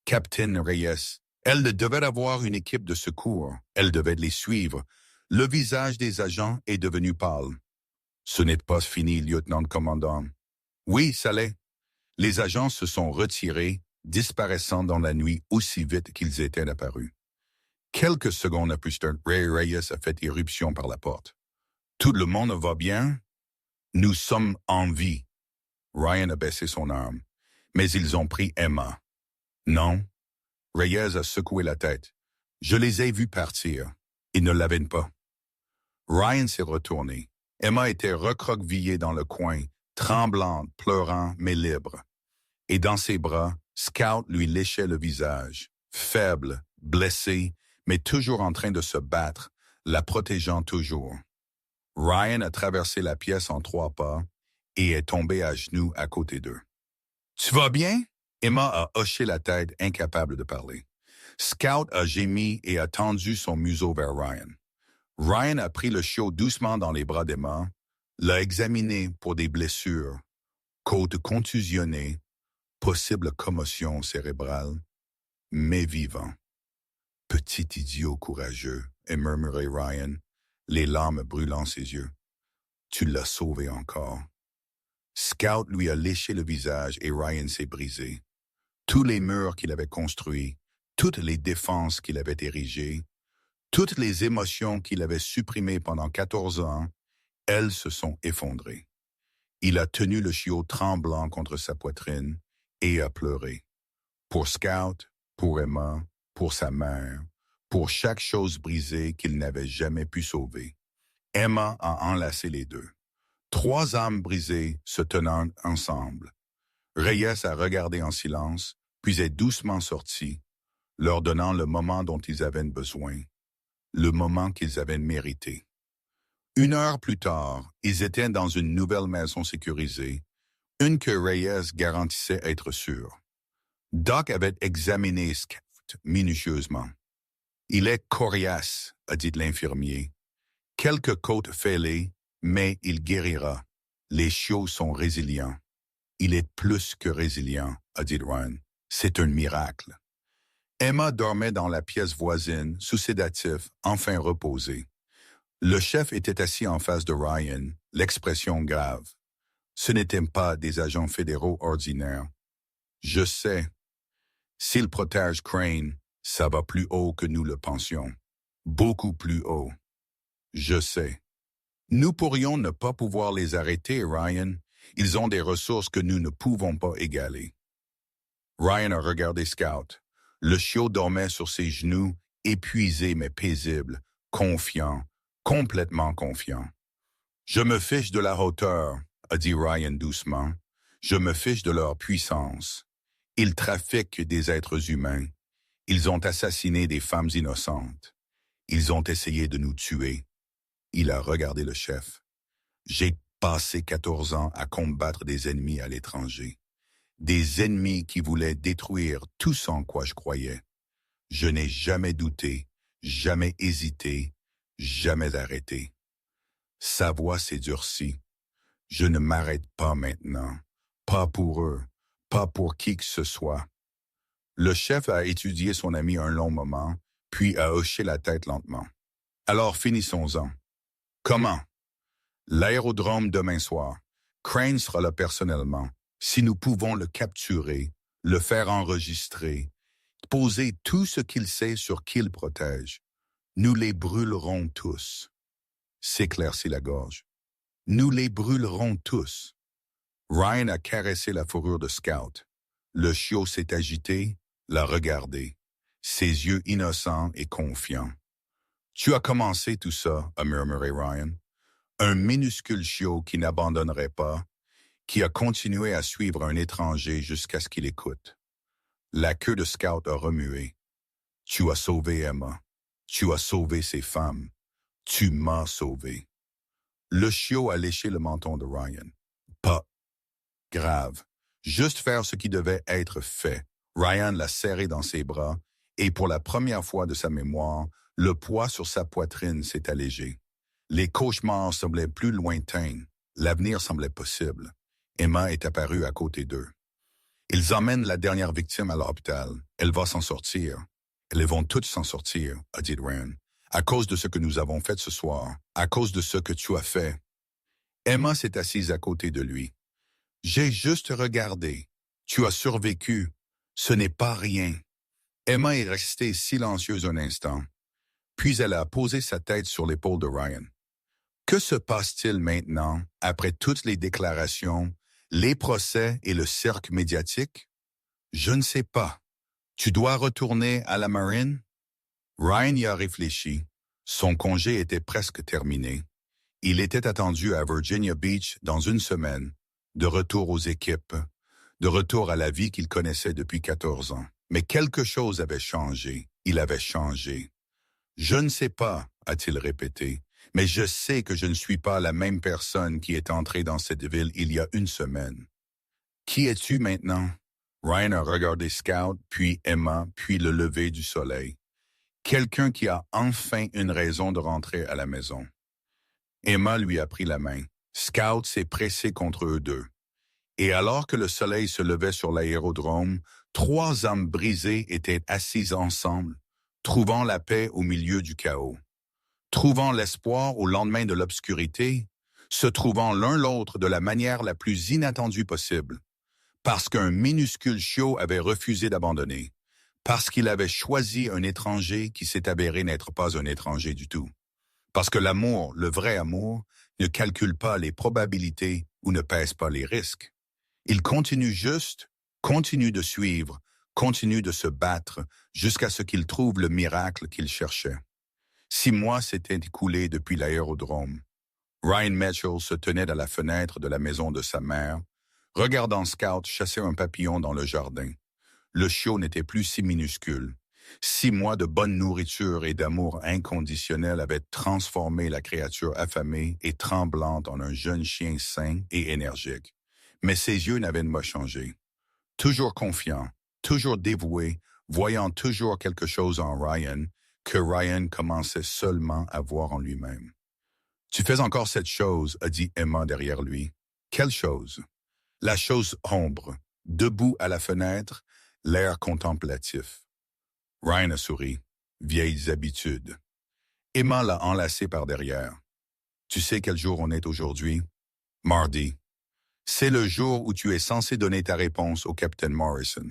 [SPEAKER 1] Captain Reyes, elle devait avoir une équipe de secours. Elle devait les suivre. Le visage des agents est devenu pâle. Ce n'est pas fini, lieutenant-commandant. Oui, ça l'est. Les agents se sont retirés, disparaissant dans la nuit aussi vite qu'ils étaient apparus. Quelques secondes plus tard, Ray Reyes a fait irruption par la porte. Tout le monde va bien? Nous sommes en vie. Ryan a baissé son arme. Mais ils ont pris Emma. Non. Reyes a secoué la tête. Je les ai vus partir. Ils ne l'avaient pas. Ryan s'est retourné. Emma était recroquevillée dans le coin, tremblante, pleurant, mais libre. Et dans ses bras, Scout lui léchait le visage, faible, blessé, mais toujours en train de se battre, la protégeant toujours. Ryan a traversé la pièce en 3 pas et est tombé à genoux à côté d'eux. « Tu vas bien? » Emma a hoché la tête, incapable de parler. Scout a gémi et a tendu son museau vers Ryan. Ryan a pris le chiot doucement dans les bras d'Emma, l'a examiné pour des blessures, côte contusionnée, possible commotion cérébrale, mais vivant. « Petit idiot courageux, » a murmuré Ryan, les larmes brûlant ses yeux. « Tu l'as sauvé encore. » Scout lui a léché le visage et Ryan s'est brisé. Tous les murs qu'il avait construits, toutes les défenses qu'il avait érigées, toutes les émotions qu'il avait supprimées pendant 14 ans, elles se sont effondrées. Il a tenu le chiot tremblant contre sa poitrine et a pleuré. Pour Scout, pour Emma, pour sa mère, pour chaque chose brisée qu'il n'avait jamais pu sauver. Emma a enlacé les deux. 3 âmes brisées se tenant ensemble. Reyes a regardé en silence, puis est doucement sorti, leur donnant le moment dont ils avaient besoin, le moment qu'ils avaient mérité. 1 heure plus tard, ils étaient dans une nouvelle maison sécurisée, une que Reyes garantissait être sûre. Doc avait examiné Scout minutieusement. « Il est coriace, » a dit l'infirmier. « Quelques côtes fêlées, mais il guérira. Les chiots sont résilients. » « Il est plus que résilient, » a dit Ryan. « C'est un miracle. » Emma dormait dans la pièce voisine, sous sédatif, enfin reposée. Le chef était assis en face de Ryan, l'expression grave. Ce n'étaient pas des agents fédéraux ordinaires. « Je sais. S'ils protègent Crane, ça va plus haut que nous le pensions. Beaucoup plus haut. Je sais. Nous pourrions ne pas pouvoir les arrêter, Ryan. Ils ont des ressources que nous ne pouvons pas égaler. » Ryan a regardé Scout. Le chiot dormait sur ses genoux, épuisé mais paisible, confiant, complètement confiant. « Je me fiche de la hauteur, » a dit Ryan doucement. « Je me fiche de leur puissance. Ils trafiquent des êtres humains. Ils ont assassiné des femmes innocentes. Ils ont essayé de nous tuer. » Il a regardé le chef. « J'ai passé 14 ans à combattre des ennemis à l'étranger. Des ennemis qui voulaient détruire tout ce en quoi je croyais. Je n'ai jamais douté, jamais hésité, jamais arrêté. » Sa voix s'est durcie. « Je ne m'arrête pas maintenant. Pas pour eux, pas pour qui que ce soit. » Le chef a étudié son ami un long moment, puis a hoché la tête lentement. « Alors finissons-en. » « Comment? » « L'aérodrome demain soir. Crane sera là personnellement. Si nous pouvons le capturer, le faire enregistrer, poser tout ce qu'il sait sur qui il protège, nous les brûlerons tous. » S'éclaircit la gorge. « Nous les brûlerons tous. » Ryan a caressé la fourrure de Scout. Le chiot s'est agité, l'a regardé, ses yeux innocents et confiants. « Tu as commencé tout ça, » a murmuré Ryan. Un minuscule chiot qui n'abandonnerait pas, qui a continué à suivre un étranger jusqu'à ce qu'il écoute. La queue de Scout a remué. « Tu as sauvé Emma. Tu as sauvé ces femmes. Tu m'as sauvé. » Le chiot a léché le menton de Ryan. Pas grave. Juste faire ce qui devait être fait. Ryan l'a serré dans ses bras et pour la première fois de sa mémoire, le poids sur sa poitrine s'est allégé. Les cauchemars semblaient plus lointains. L'avenir semblait possible. Emma est apparue à côté d'eux. Ils emmènent la dernière victime à l'hôpital. Elle va s'en sortir. Elles vont toutes s'en sortir, a dit Ryan. À cause de ce que nous avons fait ce soir. À cause de ce que tu as fait. Emma s'est assise à côté de lui. J'ai juste regardé. Tu as survécu. Ce n'est pas rien. Emma est restée silencieuse un instant. Puis elle a posé sa tête sur l'épaule de Ryan. Que se passe-t-il maintenant, après toutes les déclarations, les procès et le cercle médiatique? Je ne sais pas. Tu dois retourner à la marine? Ryan y a réfléchi. Son congé était presque terminé. Il était attendu à Virginia Beach dans une semaine, de retour aux équipes, de retour à la vie qu'il connaissait depuis 14 ans. Mais quelque chose avait changé. Il avait changé. Je ne sais pas, a-t-il répété, mais je sais que je ne suis pas la même personne qui est entrée dans cette ville il y a une semaine. Qui es-tu maintenant? Ryan a regardé Scout, puis Emma, puis le lever du soleil. Quelqu'un qui a enfin une raison de rentrer à la maison. Emma lui a pris la main. Scout s'est pressé contre eux deux. Et alors que le soleil se levait sur l'aérodrome, 3 âmes brisées étaient assises ensemble, trouvant la paix au milieu du chaos, trouvant l'espoir au lendemain de l'obscurité, se trouvant l'un l'autre de la manière la plus inattendue possible, parce qu'un minuscule chiot avait refusé d'abandonner, parce qu'il avait choisi un étranger qui s'est avéré n'être pas un étranger du tout, parce que l'amour, le vrai amour, ne calcule pas les probabilités ou ne pèse pas les risques. Il continue juste, continue de suivre, continue de se battre jusqu'à ce qu'il trouve le miracle qu'il cherchait. 6 mois s'étaient écoulés depuis l'aérodrome. Ryan Mitchell se tenait à la fenêtre de la maison de sa mère, regardant Scout chasser un papillon dans le jardin. Le chiot n'était plus si minuscule. 6 mois de bonne nourriture et d'amour inconditionnel avaient transformé la créature affamée et tremblante en un jeune chien sain et énergique. Mais ses yeux n'avaient pas changé. Toujours confiant, toujours dévoué, voyant toujours quelque chose en Ryan que Ryan commençait seulement à voir en lui-même. « Tu fais encore cette chose, » a dit Emma derrière lui. « Quelle chose? » La chose ombre, debout à la fenêtre, l'air contemplatif. Ryan a souri. Vieilles habitudes. Emma l'a enlacé par derrière. « Tu sais quel jour on est aujourd'hui? »« Mardi. C'est le jour où tu es censé donner ta réponse au Capitaine Morrison. »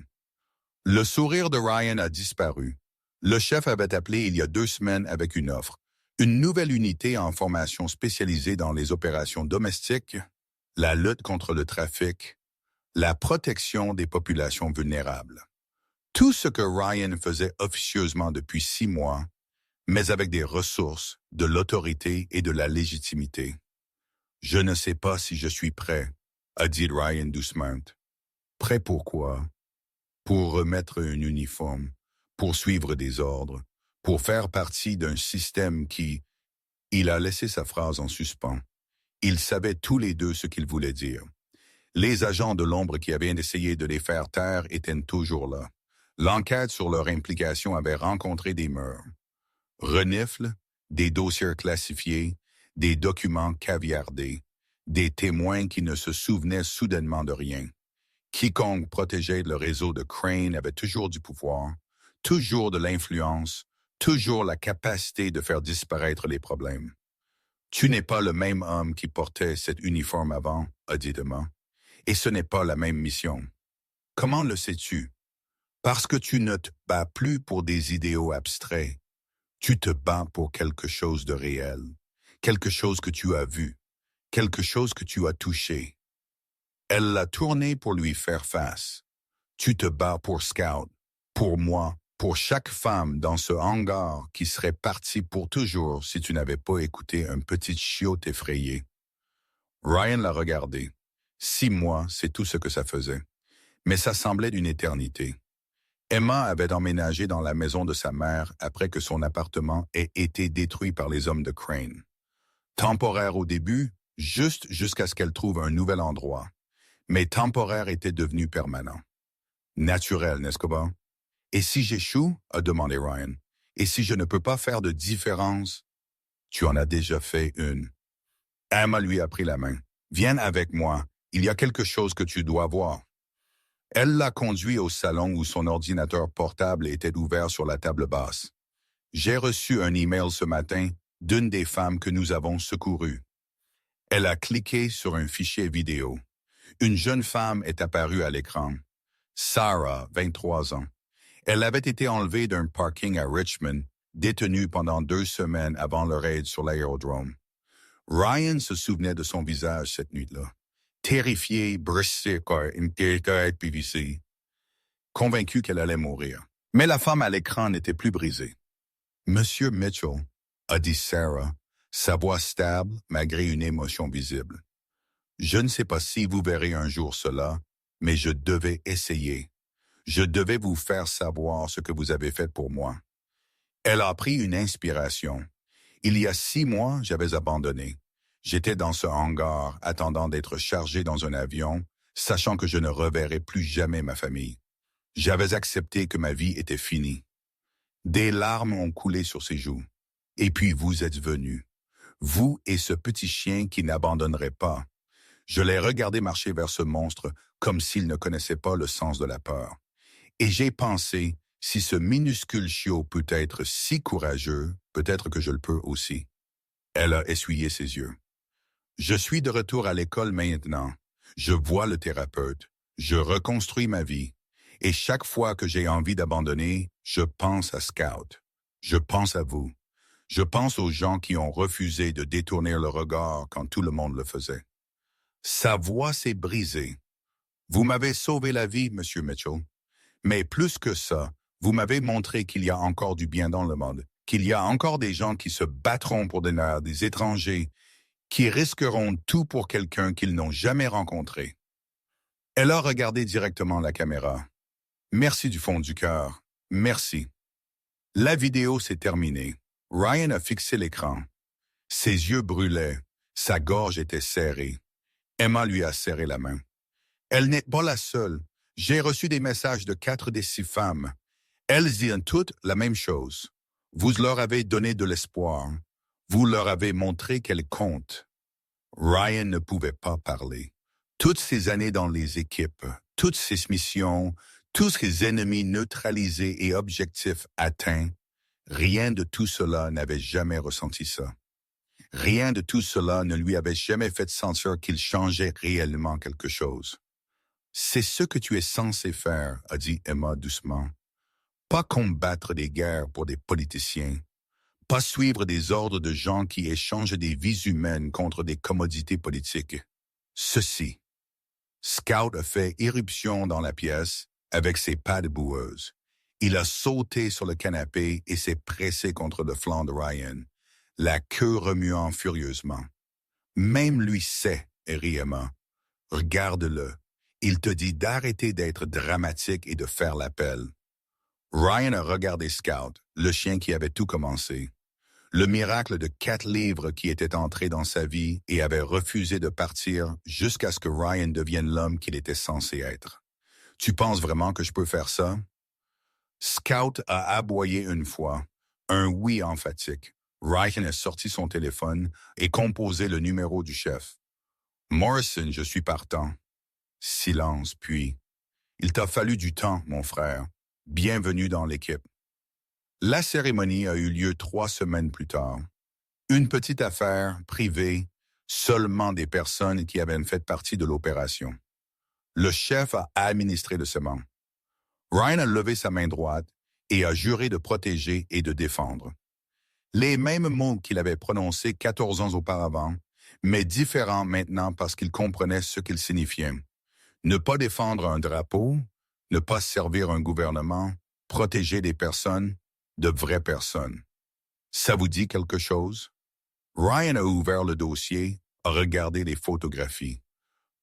[SPEAKER 1] Le sourire de Ryan a disparu. Le chef avait appelé il y a 2 semaines avec une offre. Une nouvelle unité en formation spécialisée dans les opérations domestiques, la lutte contre le trafic, la protection des populations vulnérables. Tout ce que Ryan faisait officieusement depuis 6 mois, mais avec des ressources, de l'autorité et de la légitimité. « Je ne sais pas si je suis prêt, » a dit Ryan doucement. « Prêt pour quoi? Pour remettre un uniforme, pour suivre des ordres, pour faire partie d'un système qui... » Il a laissé sa phrase en suspens. Ils savaient tous les deux ce qu'il voulait dire. Les agents de l'ombre qui avaient essayé de les faire taire étaient toujours là. L'enquête sur leur implication avait rencontré des murs. Renifles, des dossiers classifiés, des documents caviardés, des témoins qui ne se souvenaient soudainement de rien. Quiconque protégeait le réseau de Crane avait toujours du pouvoir, toujours de l'influence, toujours la capacité de faire disparaître les problèmes. « Tu n'es pas le même homme qui portait cet uniforme avant, » a dit Emma, « et ce n'est pas la même mission. Comment le sais-tu? Parce que tu ne te bats plus pour des idéaux abstraits. Tu te bats pour quelque chose de réel, quelque chose que tu as vu, quelque chose que tu as touché. » Elle l'a tourné pour lui faire face. « Tu te bats pour Scout, pour moi, pour chaque femme dans ce hangar qui serait partie pour toujours si tu n'avais pas écouté un petit chiot effrayé. » Ryan l'a regardé. 6 mois, c'est tout ce que ça faisait. Mais ça semblait d'une éternité. Emma avait emménagé dans la maison de sa mère après que son appartement ait été détruit par les hommes de Crane. Temporaire au début, juste jusqu'à ce qu'elle trouve un nouvel endroit. Mais temporaire était devenu permanent. Naturel, n'est-ce pas? « Et si j'échoue? » a demandé Ryan. « Et si je ne peux pas faire de différence? » « Tu en as déjà fait une. » Emma lui a pris la main. « Viens avec moi. Il y a quelque chose que tu dois voir. » Elle l'a conduit au salon où son ordinateur portable était ouvert sur la table basse. J'ai reçu un email ce matin d'une des femmes que nous avons secourues. Elle a cliqué sur un fichier vidéo. Une jeune femme est apparue à l'écran. Sarah, 23 ans. Elle avait été enlevée d'un parking à Richmond, détenue pendant 2 semaines avant le raid sur l'aérodrome. Ryan se souvenait de son visage cette nuit-là. Terrifié, brisé par une tête PVC, convaincu qu'elle allait mourir. Mais la femme à l'écran n'était plus brisée. Monsieur Mitchell, a dit Sarah, sa voix stable malgré une émotion visible. Je ne sais pas si vous verrez un jour cela, mais je devais essayer. Je devais vous faire savoir ce que vous avez fait pour moi. Elle a pris une inspiration. Il y a 6 mois, j'avais abandonné. J'étais dans ce hangar, attendant d'être chargé dans un avion, sachant que je ne reverrais plus jamais ma famille. J'avais accepté que ma vie était finie. Des larmes ont coulé sur ses joues. Et puis vous êtes venu. Vous et ce petit chien qui n'abandonnerait pas. Je l'ai regardé marcher vers ce monstre comme s'il ne connaissait pas le sens de la peur. Et j'ai pensé, si ce minuscule chiot peut être si courageux, peut-être que je le peux aussi. Elle a essuyé ses yeux. Je suis de retour à l'école maintenant. Je vois le thérapeute. Je reconstruis ma vie. Et chaque fois que j'ai envie d'abandonner, je pense à Scout. Je pense à vous. Je pense aux gens qui ont refusé de détourner le regard quand tout le monde le faisait. Sa voix s'est brisée. Vous m'avez sauvé la vie, Monsieur Mitchell. Mais plus que ça, vous m'avez montré qu'il y a encore du bien dans le monde, qu'il y a encore des gens qui se battront pour des étrangers, qui risqueront tout pour quelqu'un qu'ils n'ont jamais rencontré. Elle a regardé directement la caméra. Merci du fond du cœur. Merci. La vidéo s'est terminée. Ryan a fixé l'écran. Ses yeux brûlaient. Sa gorge était serrée. Emma lui a serré la main. Elle n'est pas la seule. J'ai reçu des messages de 4 des 6 femmes. Elles disent toutes la même chose. Vous leur avez donné de l'espoir. Vous leur avez montré qu'elles comptent. Ryan ne pouvait pas parler. Toutes ces années dans les équipes, toutes ces missions, tous ces ennemis neutralisés et objectifs atteints, rien de tout cela n'avait jamais ressenti ça. Rien de tout cela ne lui avait jamais fait sentir qu'il changeait réellement quelque chose. C'est ce que tu es censé faire, a dit Emma doucement. Pas combattre des guerres pour des politiciens. Pas suivre des ordres de gens qui échangent des vies humaines contre des commodités politiques. Ceci. Scout a fait irruption dans la pièce avec ses pattes boueuses. Il a sauté sur le canapé et s'est pressé contre le flanc de Ryan, la queue remuant furieusement. Même lui sait, rit Emma. Regarde-le. Il te dit d'arrêter d'être dramatique et de faire l'appel. Ryan a regardé Scout, le chien qui avait tout commencé. Le miracle de 4 livres qui était entré dans sa vie et avait refusé de partir jusqu'à ce que Ryan devienne l'homme qu'il était censé être. Tu penses vraiment que je peux faire ça? Scout a aboyé une fois, un oui emphatique. Ryan a sorti son téléphone et composé le numéro du chef. Morrison, je suis partant. Silence, puis. Il t'a fallu du temps, mon frère. Bienvenue dans l'équipe. La cérémonie a eu lieu 3 semaines plus tard. Une petite affaire, privée, seulement des personnes qui avaient fait partie de l'opération. Le chef a administré le serment. Ryan a levé sa main droite et a juré de protéger et de défendre. Les mêmes mots qu'il avait prononcés 14 ans auparavant, mais différents maintenant parce qu'il comprenait ce qu'ils signifiaient. Ne pas défendre un drapeau, ne pas servir un gouvernement, protéger des personnes, de vraies personnes. Ça vous dit quelque chose? Ryan a ouvert le dossier, a regardé les photographies.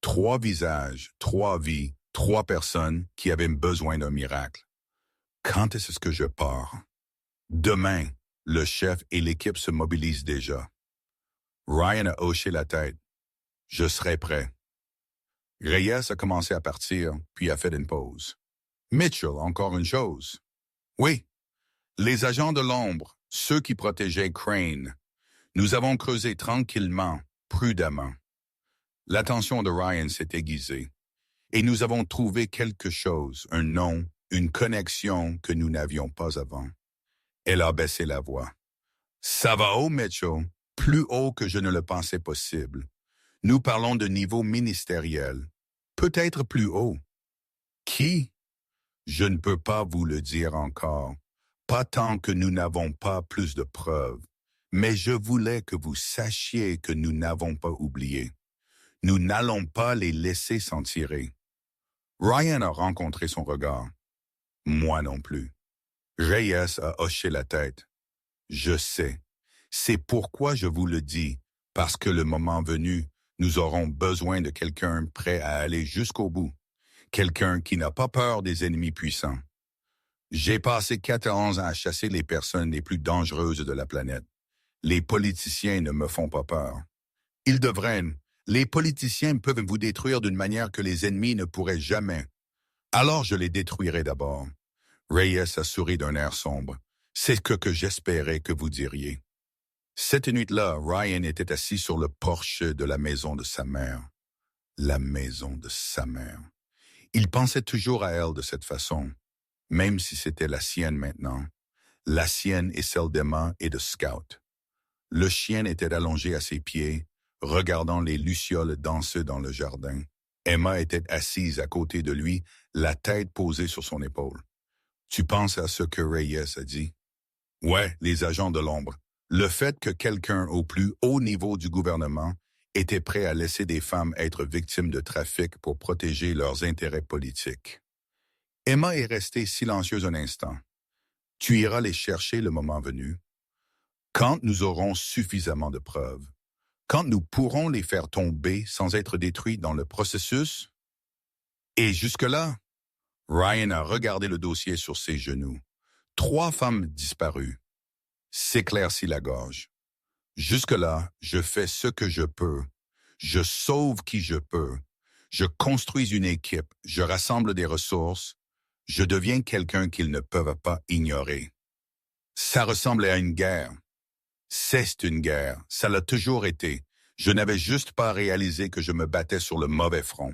[SPEAKER 1] 3 visages, 3 vies, 3 personnes qui avaient besoin d'un miracle. Quand est-ce que je pars? Demain, le chef et l'équipe se mobilisent déjà. Ryan a hoché la tête. Je serai prêt. Reyes a commencé à partir, puis a fait une pause. Mitchell, encore une chose. Oui, les agents de l'ombre, ceux qui protégeaient Crane. Nous avons creusé tranquillement, prudemment. L'attention de Ryan s'est aiguisée. Et nous avons trouvé quelque chose, un nom, une connexion que nous n'avions pas avant. Elle a baissé la voix. Ça va haut, Mitchell, plus haut que je ne le pensais possible. Nous parlons de niveau ministériel, peut-être plus haut. Qui? Je ne peux pas vous le dire encore, pas tant que nous n'avons pas plus de preuves, mais je voulais que vous sachiez que nous n'avons pas oublié. Nous n'allons pas les laisser s'en tirer. Ryan a rencontré son regard. Moi non plus. Reyes a hoché la tête. Je sais. C'est pourquoi je vous le dis, parce que le moment venu, nous aurons besoin de quelqu'un prêt à aller jusqu'au bout. Quelqu'un qui n'a pas peur des ennemis puissants. J'ai passé 14 ans à chasser les personnes les plus dangereuses de la planète. Les politiciens ne me font pas peur. Ils devraient. Les politiciens peuvent vous détruire d'une manière que les ennemis ne pourraient jamais. Alors je les détruirai d'abord. Reyes a souri d'un air sombre. C'est ce que j'espérais que vous diriez. Cette nuit-là, Ryan était assis sur le porche de la maison de sa mère. La maison de sa mère. Il pensait toujours à elle de cette façon, même si c'était la sienne maintenant. La sienne et celle d'Emma et de Scout. Le chien était allongé à ses pieds, regardant les lucioles danser dans le jardin. Emma était assise à côté de lui, la tête posée sur son épaule. Tu penses à ce que Reyes a dit? Ouais, les agents de l'ombre. Le fait que quelqu'un au plus haut niveau du gouvernement était prêt à laisser des femmes être victimes de trafic pour protéger leurs intérêts politiques. Emma est restée silencieuse un instant. Tu iras les chercher le moment venu. Quand nous aurons suffisamment de preuves, quand nous pourrons les faire tomber sans être détruits dans le processus. Et jusque-là, Ryan a regardé le dossier sur ses genoux. 3 femmes disparues. S'éclaircit la gorge. Jusque-là, je fais ce que je peux. Je sauve qui je peux. Je construis une équipe. Je rassemble des ressources. Je deviens quelqu'un qu'ils ne peuvent pas ignorer. Ça ressemble à une guerre. C'est une guerre. Ça l'a toujours été. Je n'avais juste pas réalisé que je me battais sur le mauvais front.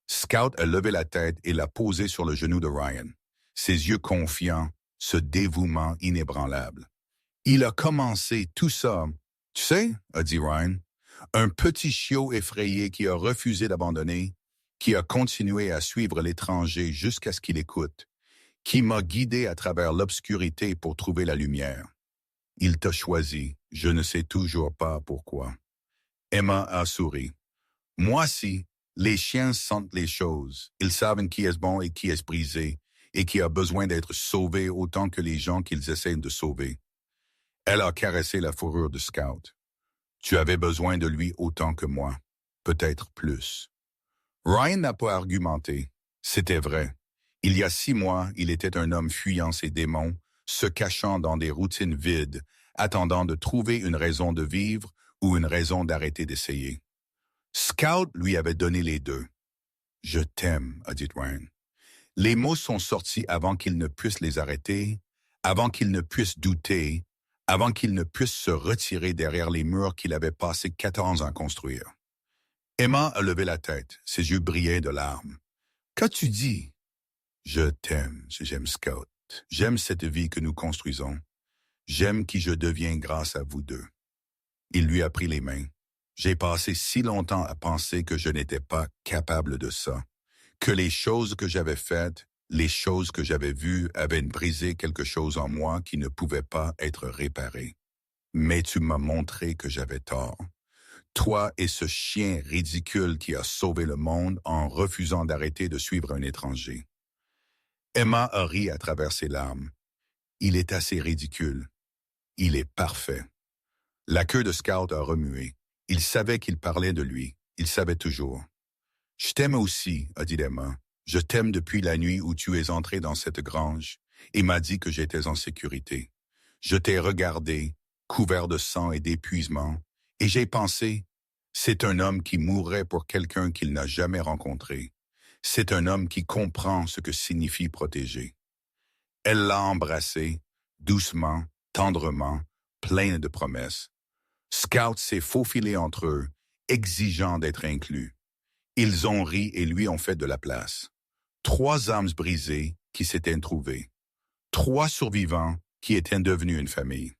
[SPEAKER 1] Scout a levé la tête et l'a posée sur le genou de Ryan. Ses yeux confiants, ce dévouement inébranlable. Il a commencé tout ça. Tu sais, a dit Ryan, un petit chiot effrayé qui a refusé d'abandonner, qui a continué à suivre l'étranger jusqu'à ce qu'il écoute, qui m'a guidé à travers l'obscurité pour trouver la lumière. Il t'a choisi, je ne sais toujours pas pourquoi. Emma a souri. Moi si, les chiens sentent les choses. Ils savent qui est bon et qui est brisé, et qui a besoin d'être sauvé autant que les gens qu'ils essaient de sauver. Elle a caressé la fourrure de Scout. Tu avais besoin de lui autant que moi, peut-être plus. Ryan n'a pas argumenté. C'était vrai. Il y a 6 mois, il était un homme fuyant ses démons, se cachant dans des routines vides, attendant de trouver une raison de vivre ou une raison d'arrêter d'essayer. Scout lui avait donné les deux. « Je t'aime », a dit Ryan. Les mots sont sortis avant qu'il ne puisse les arrêter, avant qu'il ne puisse douter, avant qu'il ne puisse se retirer derrière les murs qu'il avait passé 14 ans à construire. Emma a levé la tête, ses yeux brillaient de larmes. « Qu'as-tu dit? »« Je t'aime, j'aime Scout. J'aime cette vie que nous construisons. J'aime qui je deviens grâce à vous deux. » Il lui a pris les mains. J'ai passé si longtemps à penser que je n'étais pas capable de ça, que les choses que j'avais faites, les choses que j'avais vues avaient brisé quelque chose en moi qui ne pouvait pas être réparé. Mais tu m'as montré que j'avais tort. Toi et ce chien ridicule qui a sauvé le monde en refusant d'arrêter de suivre un étranger. Emma a ri à travers ses larmes. Il est assez ridicule. Il est parfait. La queue de Scout a remué. Il savait qu'il parlait de lui. Il savait toujours. « Je t'aime aussi, » a dit Emma. « Je t'aime depuis la nuit où tu es entré dans cette grange et m'as dit que j'étais en sécurité. Je t'ai regardé, couvert de sang et d'épuisement, et j'ai pensé, c'est un homme qui mourrait pour quelqu'un qu'il n'a jamais rencontré. C'est un homme qui comprend ce que signifie protéger. » Elle l'a embrassé, doucement, tendrement, pleine de promesses. Scout s'est faufilé entre eux, exigeant d'être inclus. Ils ont ri et lui ont fait de la place. 3 âmes brisées qui s'étaient trouvées. 3 survivants qui étaient devenus une famille.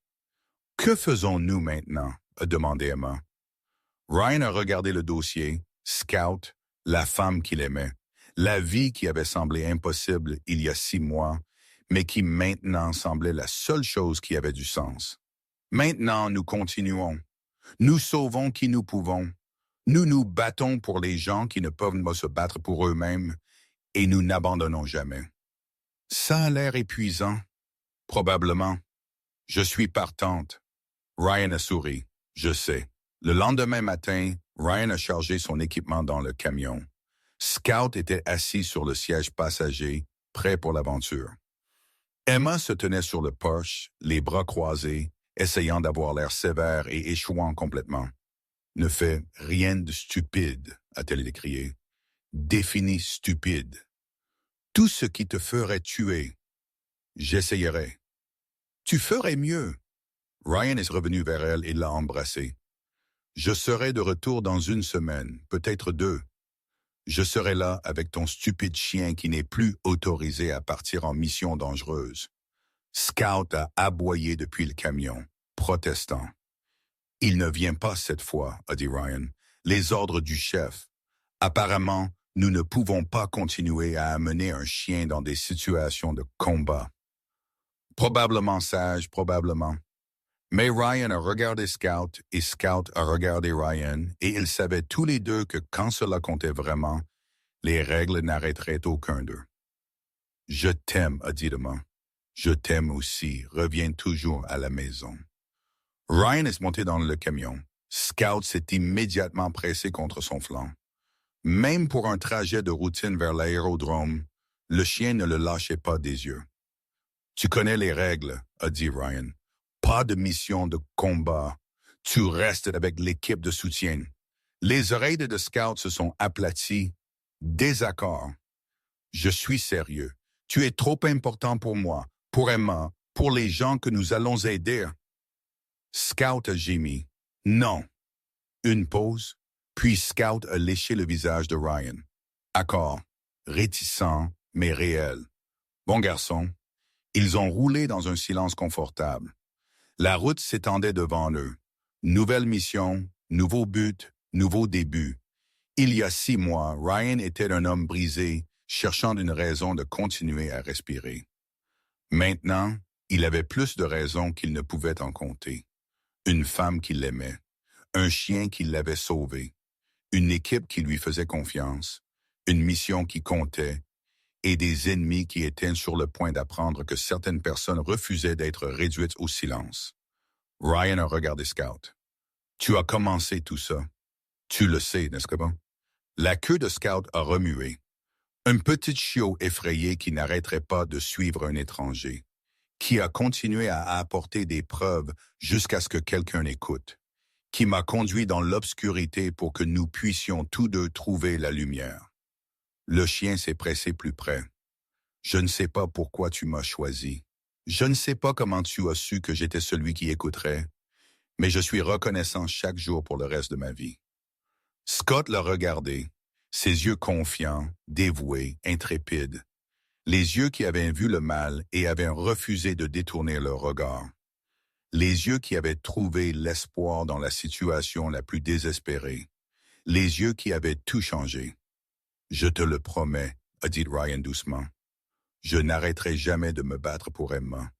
[SPEAKER 1] Que faisons-nous maintenant? A demandé Emma. Ryan a regardé le dossier, Scout, la femme qu'il aimait, la vie qui avait semblé impossible il y a 6 mois, mais qui maintenant semblait la seule chose qui avait du sens. Maintenant, nous continuons. Nous sauvons qui nous pouvons. Nous nous battons pour les gens qui ne peuvent pas se battre pour eux-mêmes et nous n'abandonnons jamais. Ça a l'air épuisant. Probablement. Je suis partante. Ryan a souri. Je sais. Le lendemain matin, Ryan a chargé son équipement dans le camion. Scout était assis sur le siège passager, prêt pour l'aventure. Emma se tenait sur le porche, les bras croisés, essayant d'avoir l'air sévère et échouant complètement. « Ne fais rien de stupide », a-t-elle décrié. « Définis stupide. Tout ce qui te ferait tuer. J'essayerai. Tu ferais mieux. » Ryan est revenu vers elle et l'a embrassée. « Je serai de retour dans 1 semaine, peut-être 2. Je serai là avec ton stupide chien qui n'est plus autorisé à partir en mission dangereuse. » Scout a aboyé depuis le camion, protestant. « Il ne vient pas cette fois, » a dit Ryan. « Les ordres du chef. Apparemment, nous ne pouvons pas continuer à amener un chien dans des situations de combat. » Probablement sage, probablement. Mais Ryan a regardé Scout et Scout a regardé Ryan et ils savaient tous les deux que quand cela comptait vraiment, les règles n'arrêteraient aucun d'eux. « Je t'aime, » a dit Emma. « Je t'aime aussi. Reviens toujours à la maison. » Ryan est monté dans le camion. Scout s'est immédiatement pressé contre son flanc. Même pour un trajet de routine vers l'aérodrome, le chien ne le lâchait pas des yeux. « Tu connais les règles, » a dit Ryan. « Pas de mission de combat. Tu restes avec l'équipe de soutien. » Les oreilles de Scout se sont aplaties. Désaccord. « Je suis sérieux. Tu es trop important pour moi, pour Emma, pour les gens que nous allons aider. » Scout a gémi. « Non. » Une pause, puis Scout a léché le visage de Ryan. Accord. Réticent, mais réel. Bon garçon. Ils ont roulé dans un silence confortable. La route s'étendait devant eux. Nouvelle mission, nouveau but, nouveau début. Il y a 6 mois, Ryan était un homme brisé, cherchant une raison de continuer à respirer. Maintenant, il avait plus de raisons qu'il ne pouvait en compter. Une femme qui l'aimait, un chien qui l'avait sauvé, une équipe qui lui faisait confiance, une mission qui comptait, et des ennemis qui étaient sur le point d'apprendre que certaines personnes refusaient d'être réduites au silence. Ryan a regardé Scout. « Tu as commencé tout ça. Tu le sais, n'est-ce pas? » La queue de Scout a remué. Un petit chiot effrayé qui n'arrêterait pas de suivre un étranger, qui a continué à apporter des preuves jusqu'à ce que quelqu'un écoute, qui m'a conduit dans l'obscurité pour que nous puissions tous deux trouver la lumière. Le chien s'est pressé plus près. Je ne sais pas pourquoi tu m'as choisi. Je ne sais pas comment tu as su que j'étais celui qui écouterait, mais je suis reconnaissant chaque jour pour le reste de ma vie. Scott l'a regardé, ses yeux confiants, dévoués, intrépides, les yeux qui avaient vu le mal et avaient refusé de détourner leur regard, les yeux qui avaient trouvé l'espoir dans la situation la plus désespérée, les yeux qui avaient tout changé. « Je te le promets, » a dit Ryan doucement. « Je n'arrêterai jamais de me battre pour Emma,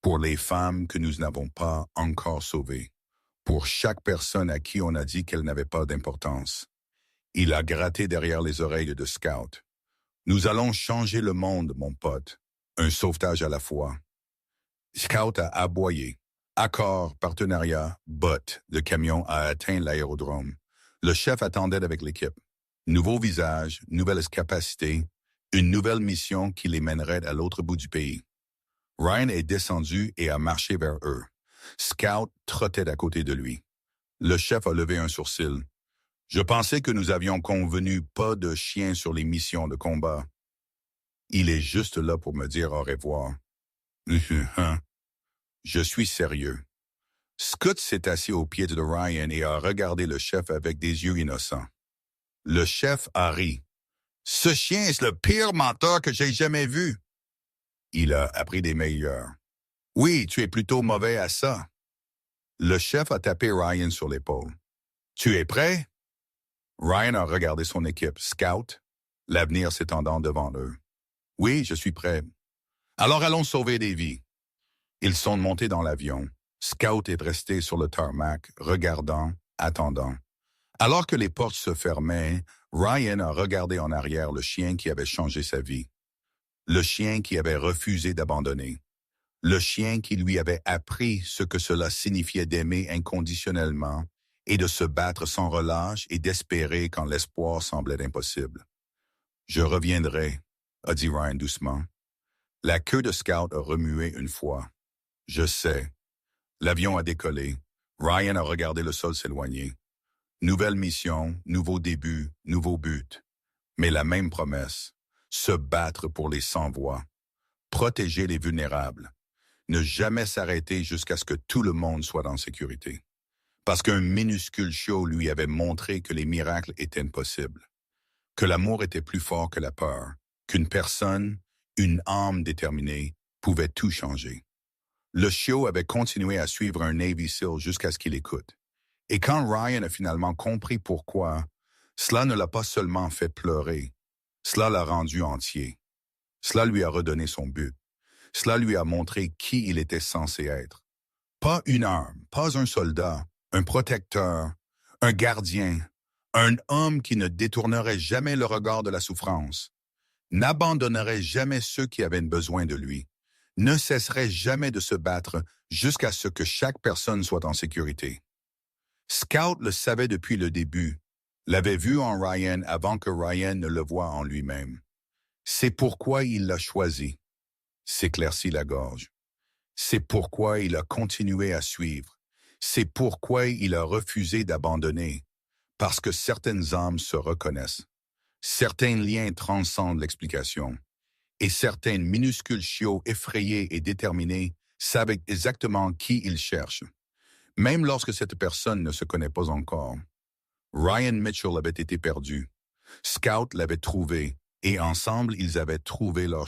[SPEAKER 1] pour les femmes que nous n'avons pas encore sauvées, pour chaque personne à qui on a dit qu'elle n'avait pas d'importance. » Il a gratté derrière les oreilles de Scout. « Nous allons changer le monde, mon pote. Un sauvetage à la fois. » Scout a aboyé. Accord, partenariat, but. Le camion a atteint l'aérodrome. Le chef attendait avec l'équipe. Nouveau visage, nouvelles capacités, une nouvelle mission qui les mènerait à l'autre bout du pays. Ryan est descendu et a marché vers eux. Scout trottait à côté de lui. Le chef a levé un sourcil. « Je pensais que nous avions convenu pas de chien sur les missions de combat. » Il est juste là pour me dire au revoir. Je suis sérieux. Scott s'est assis au pied de Ryan et a regardé le chef avec des yeux innocents. Le chef a ri. Ce chien est le pire mentor que j'ai jamais vu. Il a appris des meilleurs. Oui, tu es plutôt mauvais à ça. Le chef a tapé Ryan sur l'épaule. Tu es prêt? Ryan a regardé son équipe, Scout, l'avenir s'étendant devant eux. Oui, je suis prêt. Alors allons sauver des vies. Ils sont montés dans l'avion. Scout est resté sur le tarmac, regardant, attendant. Alors que les portes se fermaient, Ryan a regardé en arrière le chien qui avait changé sa vie. Le chien qui avait refusé d'abandonner. Le chien qui lui avait appris ce que cela signifiait d'aimer inconditionnellement et de se battre sans relâche et d'espérer quand l'espoir semblait impossible. « Je reviendrai », a dit Ryan doucement. La queue de Scout a remué une fois. « Je sais. » L'avion a décollé. Ryan a regardé le sol s'éloigner. Nouvelle mission, nouveau début, nouveau but. Mais la même promesse. Se battre pour les sans-voix. Protéger les vulnérables. Ne jamais s'arrêter jusqu'à ce que tout le monde soit en sécurité. Parce qu'un minuscule show lui avait montré que les miracles étaient impossibles. Que l'amour était plus fort que la peur. Qu'une personne, une âme déterminée, pouvait tout changer. Le show avait continué à suivre un Navy SEAL jusqu'à ce qu'il écoute. Et quand Ryan a finalement compris pourquoi, cela ne l'a pas seulement fait pleurer, cela l'a rendu entier. Cela lui a redonné son but. Cela lui a montré qui il était censé être. Pas une arme, pas un soldat, un protecteur, un gardien, un homme qui ne détournerait jamais le regard de la souffrance, n'abandonnerait jamais ceux qui avaient besoin de lui, ne cesserait jamais de se battre jusqu'à ce que chaque personne soit en sécurité. Scout le savait depuis le début, l'avait vu en Ryan avant que Ryan ne le voie en lui-même. C'est pourquoi il l'a choisi, s'éclaircit la gorge. C'est pourquoi il a continué à suivre. C'est pourquoi il a refusé d'abandonner. Parce que certaines âmes se reconnaissent. Certains liens transcendent l'explication. Et certains minuscules chiots effrayés et déterminés savent exactement qui ils cherchent. Même lorsque cette personne ne se connaît pas encore. Ryan Mitchell avait été perdu. Scout l'avait trouvé, et ensemble ils avaient trouvé leur